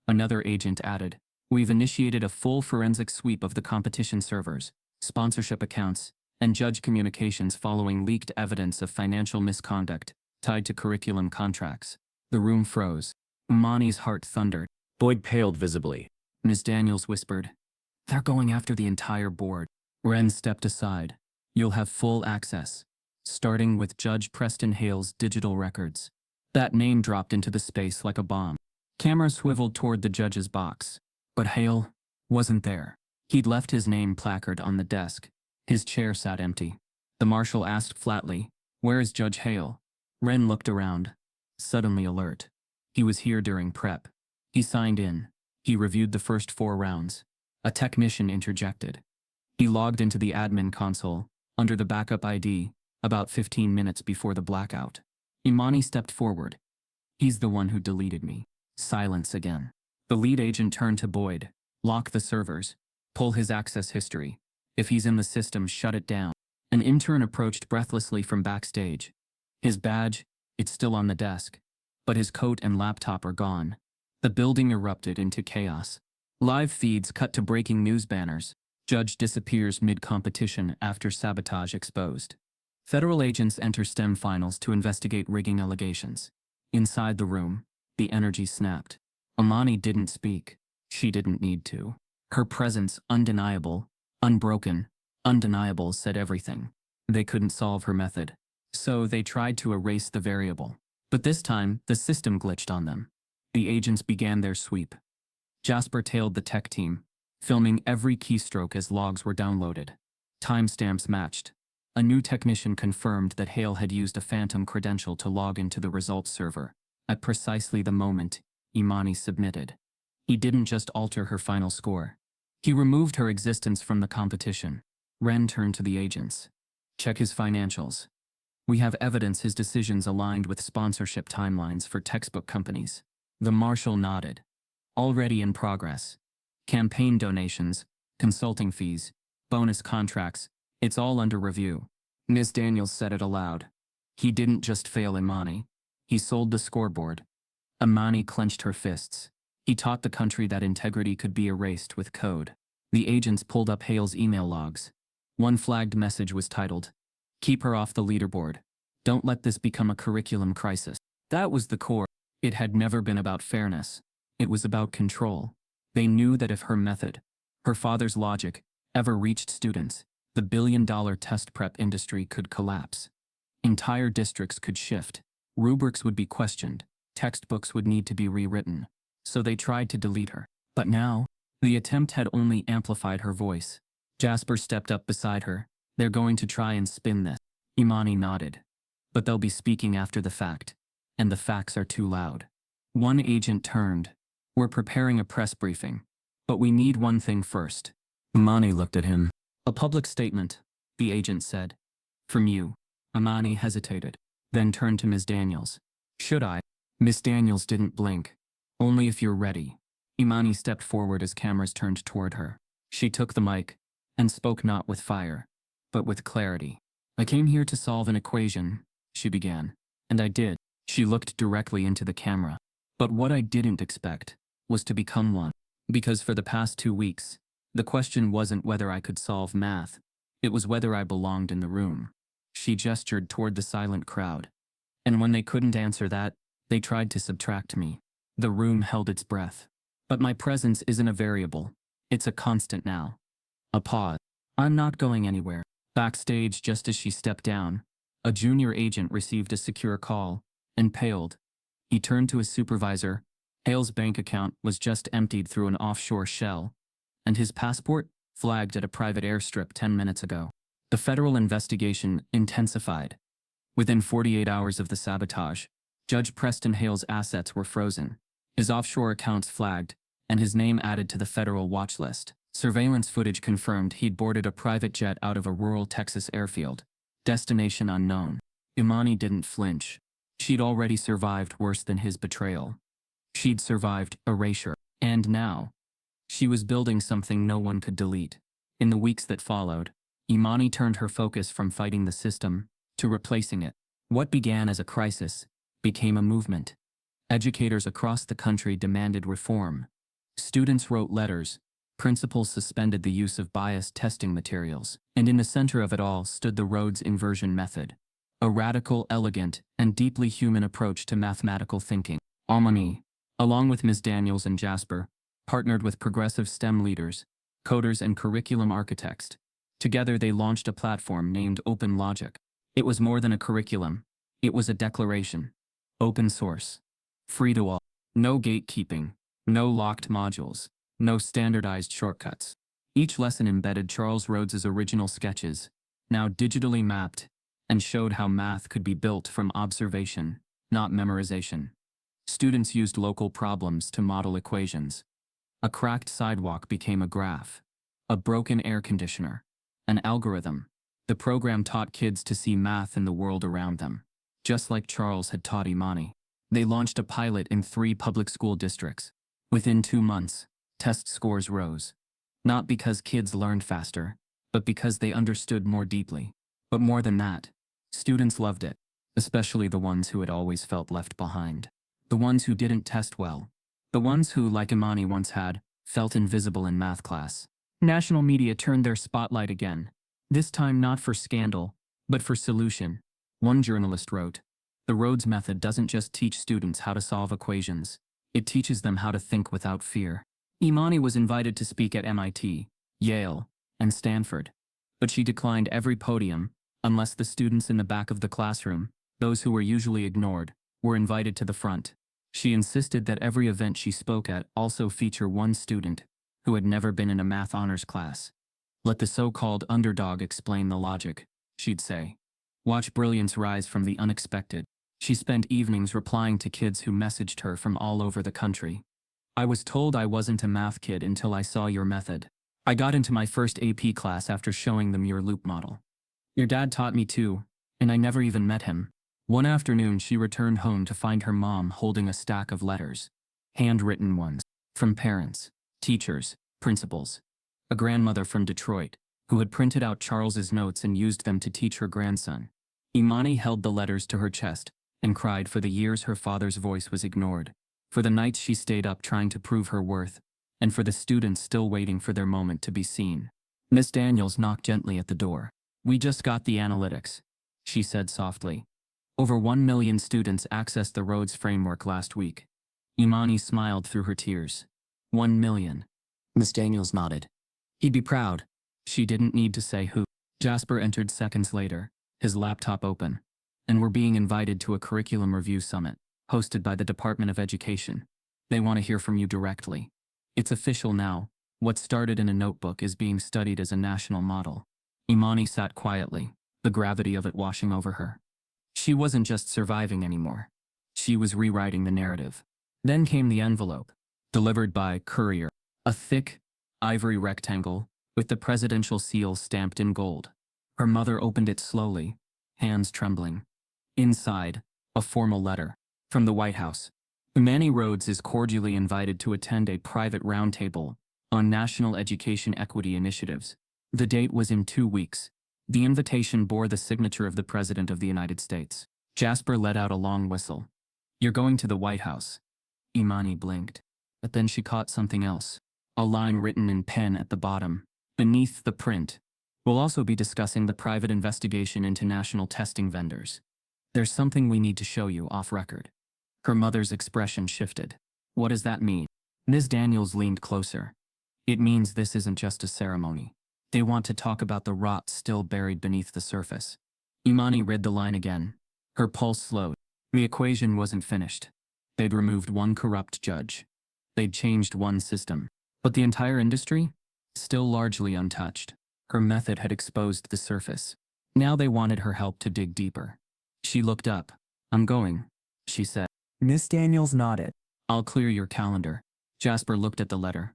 Another agent added, we've initiated a full forensic sweep of the competition servers, sponsorship accounts, and judge communications following leaked evidence of financial misconduct tied to curriculum contracts. The room froze. Imani's heart thundered. Boyd paled visibly. Ms. Daniels whispered, they're going after the entire board. Ren stepped aside. You'll have full access, starting with Judge Preston Hale's digital records. That name dropped into the space like a bomb. Camera swiveled toward the judge's box. But Hale wasn't there. He'd left his name placard on the desk. His chair sat empty. The marshal asked flatly, where is Judge Hale? Ren looked around, suddenly alert. He was here during prep. He signed in. He reviewed the first 4 rounds. A technician interjected. He logged into the admin console, under the backup ID, about 15 minutes before the blackout. Imani stepped forward. He's the one who deleted me. Silence again. The lead agent turned to Boyd. Lock the servers. Pull his access history. If he's in the system, shut it down. An intern approached breathlessly from backstage. His badge, it's still on the desk. But his coat and laptop are gone. The building erupted into chaos. Live feeds cut to breaking news banners. Judge disappears mid-competition after sabotage exposed. Federal agents enter STEM finals to investigate rigging allegations. Inside the room, the energy snapped. Imani didn't speak. She didn't need to. Her presence, undeniable, unbroken, undeniable, said everything. They couldn't solve her method. So they tried to erase the variable. But this time, the system glitched on them. The agents began their sweep. Jasper tailed the tech team, filming every keystroke as logs were downloaded. Timestamps matched. A new technician confirmed that Hale had used a phantom credential to log into the results server, at precisely the moment Imani submitted. He didn't just alter her final score. He removed her existence from the competition. Ren turned to the agents. Check his financials. We have evidence his decisions aligned with sponsorship timelines for textbook companies. The marshal nodded. Already in progress. Campaign donations, consulting fees, bonus contracts, it's all under review. Ms. Daniels said it aloud. He didn't just fail Imani. He sold the scoreboard. Imani clenched her fists. He taught the country that integrity could be erased with code. The agents pulled up Hale's email logs. One flagged message was titled, "Keep her off the leaderboard. Don't let this become a curriculum crisis." That was the core. It had never been about fairness. It was about control. They knew that if her method, her father's logic, ever reached students, the billion-dollar test prep industry could collapse. Entire districts could shift. Rubrics would be questioned. Textbooks would need to be rewritten. So they tried to delete her. But now, the attempt had only amplified her voice. Jasper stepped up beside her. "They're going to try and spin this." Imani nodded. "But they'll be speaking after the fact. And the facts are too loud." One agent turned. "We're preparing a press briefing. But we need one thing first." Imani looked at him. "A public statement," the agent said. "From you." Imani hesitated, then turned to Ms. Daniels. "Should I?" Miss Daniels didn't blink. "Only if you're ready." Imani stepped forward as cameras turned toward her. She took the mic and spoke not with fire, but with clarity. "I came here to solve an equation," she began. "And I did." She looked directly into the camera. "But what I didn't expect was to become one. Because for the past 2 weeks, the question wasn't whether I could solve math. It was whether I belonged in the room." She gestured toward the silent crowd. "And when they couldn't answer that, they tried to subtract me." The room held its breath. "But my presence isn't a variable. It's a constant now." A pause. "I'm not going anywhere." Backstage, just as she stepped down, a junior agent received a secure call and paled. He turned to his supervisor. Hale's bank account was just emptied through an offshore shell, and his passport flagged at a private airstrip 10 minutes ago. The federal investigation intensified. Within 48 hours of the sabotage, Judge Preston Hale's assets were frozen, his offshore accounts flagged, and his name added to the federal watch list. Surveillance footage confirmed he'd boarded a private jet out of a rural Texas airfield. Destination unknown. Imani didn't flinch. She'd already survived worse than his betrayal. She'd survived erasure. And now, she was building something no one could delete. In the weeks that followed, Imani turned her focus from fighting the system to replacing it. What began as a crisis became a movement. Educators across the country demanded reform. Students wrote letters. Principals suspended the use of biased testing materials. And in the center of it all stood the Rhodes inversion method. A radical, elegant, and deeply human approach to mathematical thinking. Imani, along with Ms. Daniels and Jasper, partnered with progressive STEM leaders, coders, and curriculum architects. Together they launched a platform named Open Logic. It was more than a curriculum. It was a declaration. Open source. Free to all. No gatekeeping. No locked modules. No standardized shortcuts. Each lesson embedded Charles Rhodes's original sketches, now digitally mapped, and showed how math could be built from observation, not memorization. Students used local problems to model equations. A cracked sidewalk became a graph. A broken air conditioner. An algorithm. The program taught kids to see math in the world around them, just like Charles had taught Imani. They launched a pilot in 3 public school districts. Within 2 months, test scores rose. Not because kids learned faster, but because they understood more deeply. But more than that, students loved it, especially the ones who had always felt left behind. The ones who didn't test well. The ones who, like Imani once had, felt invisible in math class. National media turned their spotlight again. This time not for scandal, but for solution. One journalist wrote, "The Rhodes method doesn't just teach students how to solve equations. It teaches them how to think without fear." Imani was invited to speak at MIT, Yale, and Stanford. But she declined every podium, unless the students in the back of the classroom, those who were usually ignored, were invited to the front. She insisted that every event she spoke at also feature one student who had never been in a math honors class. "Let the so-called underdog explain the logic," she'd say. "Watch brilliance rise from the unexpected." She spent evenings replying to kids who messaged her from all over the country. "I was told I wasn't a math kid until I saw your method. I got into my first AP class after showing them your loop model. Your dad taught me too, and I never even met him." One afternoon she returned home to find her mom holding a stack of letters. Handwritten ones. From parents, teachers, principals. A grandmother from Detroit, who had printed out Charles's notes and used them to teach her grandson. Imani held the letters to her chest and cried for the years her father's voice was ignored, for the nights she stayed up trying to prove her worth, and for the students still waiting for their moment to be seen. Miss Daniels knocked gently at the door. "We just got the analytics," she said softly. "Over 1 million students accessed the Rhodes framework last week." Imani smiled through her tears. 1 million. Miss Daniels nodded. "He'd be proud." She didn't need to say who. Jasper entered seconds later, his laptop open, and were being invited to a curriculum review summit, hosted by the Department of Education. "They want to hear from you directly. It's official now. What started in a notebook is being studied as a national model." Imani sat quietly, the gravity of it washing over her. She wasn't just surviving anymore. She was rewriting the narrative. Then came the envelope, delivered by courier, a thick, ivory rectangle with the presidential seal stamped in gold. Her mother opened it slowly, hands trembling. Inside, a formal letter from the White House. Imani Rhodes is cordially invited to attend a private roundtable on national education equity initiatives. The date was in 2 weeks. The invitation bore the signature of the President of the United States. Jasper let out a long whistle. "You're going to the White House." Imani blinked. But then she caught something else. A line written in pen at the bottom, beneath the print. "We'll also be discussing the private investigation into national testing vendors. There's something we need to show you off record." Her mother's expression shifted. "What does that mean?" Ms. Daniels leaned closer. "It means this isn't just a ceremony. They want to talk about the rot still buried beneath the surface." Imani read the line again. Her pulse slowed. The equation wasn't finished. They'd removed one corrupt judge. They'd changed one system. But the entire industry? Still largely untouched. Her method had exposed the surface. Now they wanted her help to dig deeper. She looked up. "I'm going," she said. Miss Daniels nodded. "I'll clear your calendar." Jasper looked at the letter.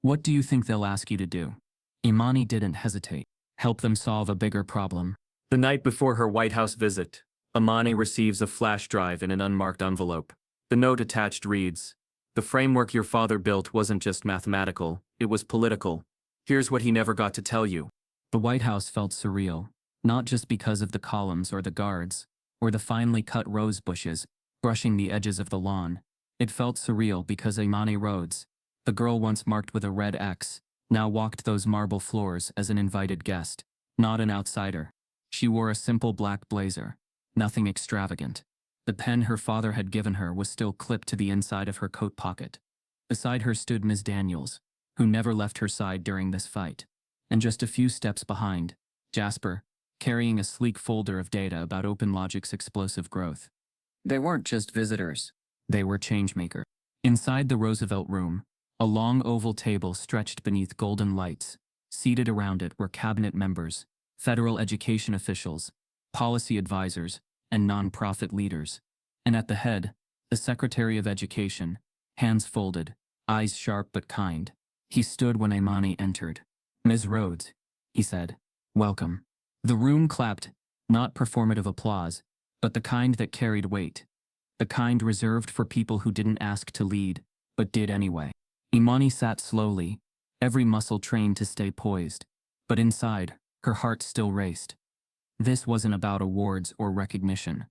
"What do you think they'll ask you to do?" Imani didn't hesitate. "Help them solve a bigger problem." The night before her White House visit, Imani receives a flash drive in an unmarked envelope. The note attached reads, "The framework your father built wasn't just mathematical, it was political. Here's what he never got to tell you." The White House felt surreal, not just because of the columns or the guards, or the finely cut rose bushes brushing the edges of the lawn. It felt surreal because Imani Rhodes, the girl once marked with a red X, now walked those marble floors as an invited guest, not an outsider. She wore a simple black blazer, nothing extravagant. The pen her father had given her was still clipped to the inside of her coat pocket. Beside her stood Ms. Daniels, who never left her side during this fight. And just a few steps behind, Jasper, carrying a sleek folder of data about OpenLogic's explosive growth. They weren't just visitors. They were changemakers. Inside the Roosevelt Room, a long oval table stretched beneath golden lights. Seated around it were cabinet members, federal education officials, policy advisors, and nonprofit leaders. And at the head, the Secretary of Education, hands folded, eyes sharp but kind. He stood when Imani entered. "Ms. Rhodes," he said, "welcome." The room clapped, not performative applause, but the kind that carried weight. The kind reserved for people who didn't ask to lead, but did anyway. Imani sat slowly, every muscle trained to stay poised. But inside, her heart still raced. This wasn't about awards or recognition.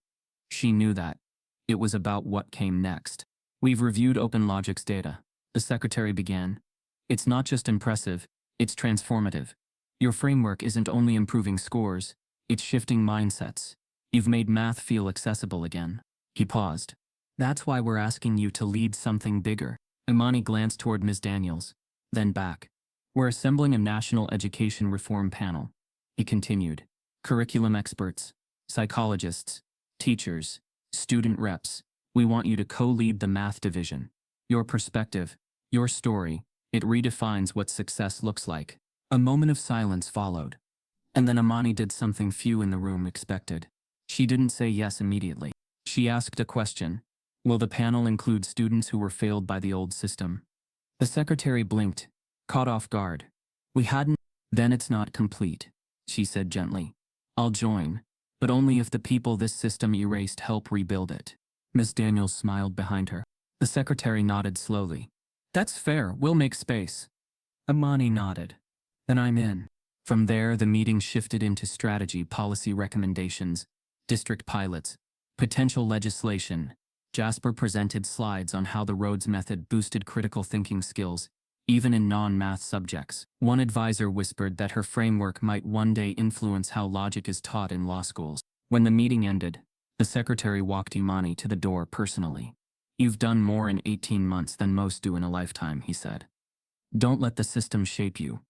She knew that. It was about what came next. "We've reviewed OpenLogic's data," the secretary began. "It's not just impressive, it's transformative. Your framework isn't only improving scores, it's shifting mindsets. You've made math feel accessible again." He paused. "That's why we're asking you to lead something bigger." Imani glanced toward Ms. Daniels, then back. "We're assembling a national education reform panel," he continued. "Curriculum experts, psychologists, teachers, student reps. We want you to co-lead the math division. Your perspective, your story, it redefines what success looks like." A moment of silence followed. And then Imani did something few in the room expected. She didn't say yes immediately. She asked a question. "Will the panel include students who were failed by the old system?" The secretary blinked, caught off guard. "We hadn't." "Then it's not complete," she said gently. "I'll join, but only if the people this system erased help rebuild it." Miss Daniels smiled behind her. The secretary nodded slowly. "That's fair, we'll make space." Imani nodded. "Then I'm in." From there, the meeting shifted into strategy, policy recommendations, district pilots, potential legislation. Jasper presented slides on how the Rhodes method boosted critical thinking skills, even in non-math subjects. One advisor whispered that her framework might one day influence how logic is taught in law schools. When the meeting ended, the secretary walked Imani to the door personally. "You've done more in 18 months than most do in a lifetime," he said. "Don't let the system shape you.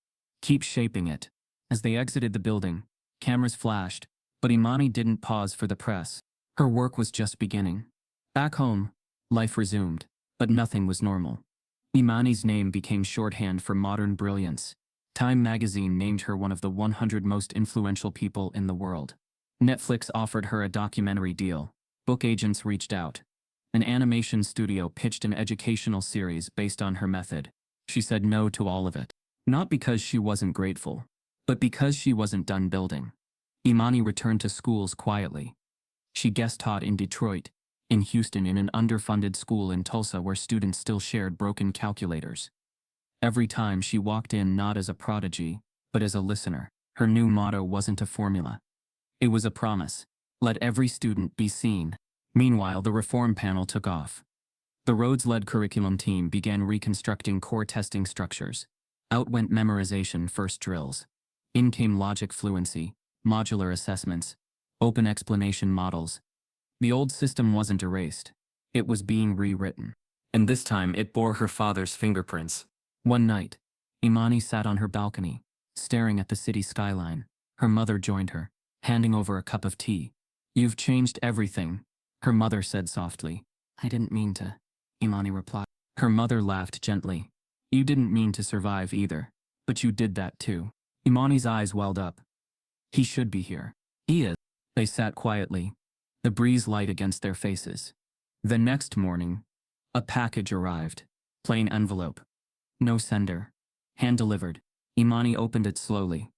Keep shaping it." As they exited the building, cameras flashed, but Imani didn't pause for the press. Her work was just beginning. Back home, life resumed, but nothing was normal. Imani's name became shorthand for modern brilliance. Time magazine named her one of the 100 most influential people in the world. Netflix offered her a documentary deal. Book agents reached out. An animation studio pitched an educational series based on her method. She said no to all of it. Not because she wasn't grateful, but because she wasn't done building. Imani returned to schools quietly. She guest taught in Detroit, in Houston, in an underfunded school in Tulsa where students still shared broken calculators. Every time she walked in, not as a prodigy, but as a listener. Her new motto wasn't a formula. It was a promise. Let every student be seen. Meanwhile, the reform panel took off. The Rhodes-led curriculum team began reconstructing core testing structures. Out went memorization first drills. In came logic fluency, modular assessments, open explanation models. The old system wasn't erased. It was being rewritten. And this time it bore her father's fingerprints. One night, Imani sat on her balcony, staring at the city skyline. Her mother joined her, handing over a cup of tea. "You've changed everything," her mother said softly. "I didn't mean to," Imani replied. Her mother laughed gently. "You didn't mean to survive either, but you did that too." Imani's eyes welled up. "He should be here." "He is." They sat quietly, the breeze light against their faces. The next morning, a package arrived. Plain envelope. No sender. Hand-delivered. Imani opened it slowly.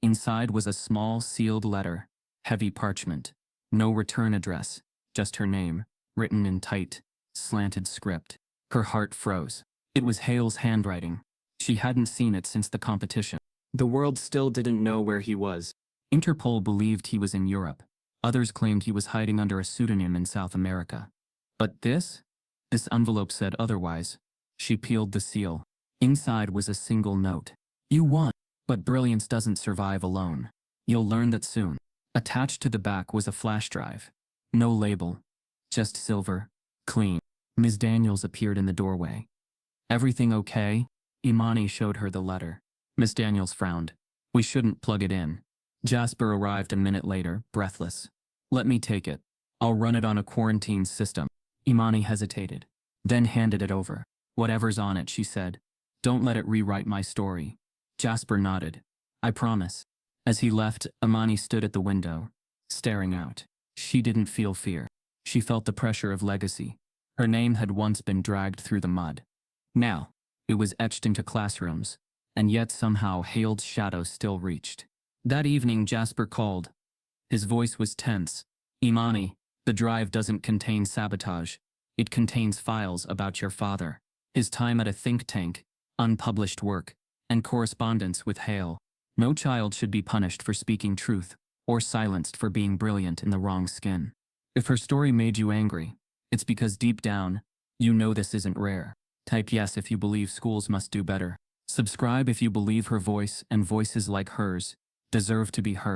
Inside was a small, sealed letter. Heavy parchment. No return address. Just her name, written in tight, slanted script. Her heart froze. It was Hale's handwriting. She hadn't seen it since the competition. The world still didn't know where he was. Interpol believed he was in Europe. Others claimed he was hiding under a pseudonym in South America. But this envelope said otherwise. She peeled the seal. Inside was a single note. "You won. But brilliance doesn't survive alone. You'll learn that soon." Attached to the back was a flash drive. No label. Just silver. Clean. Ms. Daniels appeared in the doorway. "Everything okay?" Imani showed her the letter. Miss Daniels frowned. "We shouldn't plug it in." Jasper arrived a minute later, breathless. "Let me take it. I'll run it on a quarantine system." Imani hesitated, then handed it over. "Whatever's on it," she said. "Don't let it rewrite my story." Jasper nodded. "I promise." As he left, Imani stood at the window, staring out. She didn't feel fear. She felt the pressure of legacy. Her name had once been dragged through the mud. Now, it was etched into classrooms, and yet somehow Hale's shadow still reached. That evening, Jasper called. His voice was tense. "Imani, the drive doesn't contain sabotage. It contains files about your father, his time at a think tank, unpublished work, and correspondence with Hale. No child should be punished for speaking truth, or silenced for being brilliant in the wrong skin. If her story made you angry, it's because deep down, you know this isn't rare. Type yes if you believe schools must do better. Subscribe if you believe her voice and voices like hers deserve to be heard.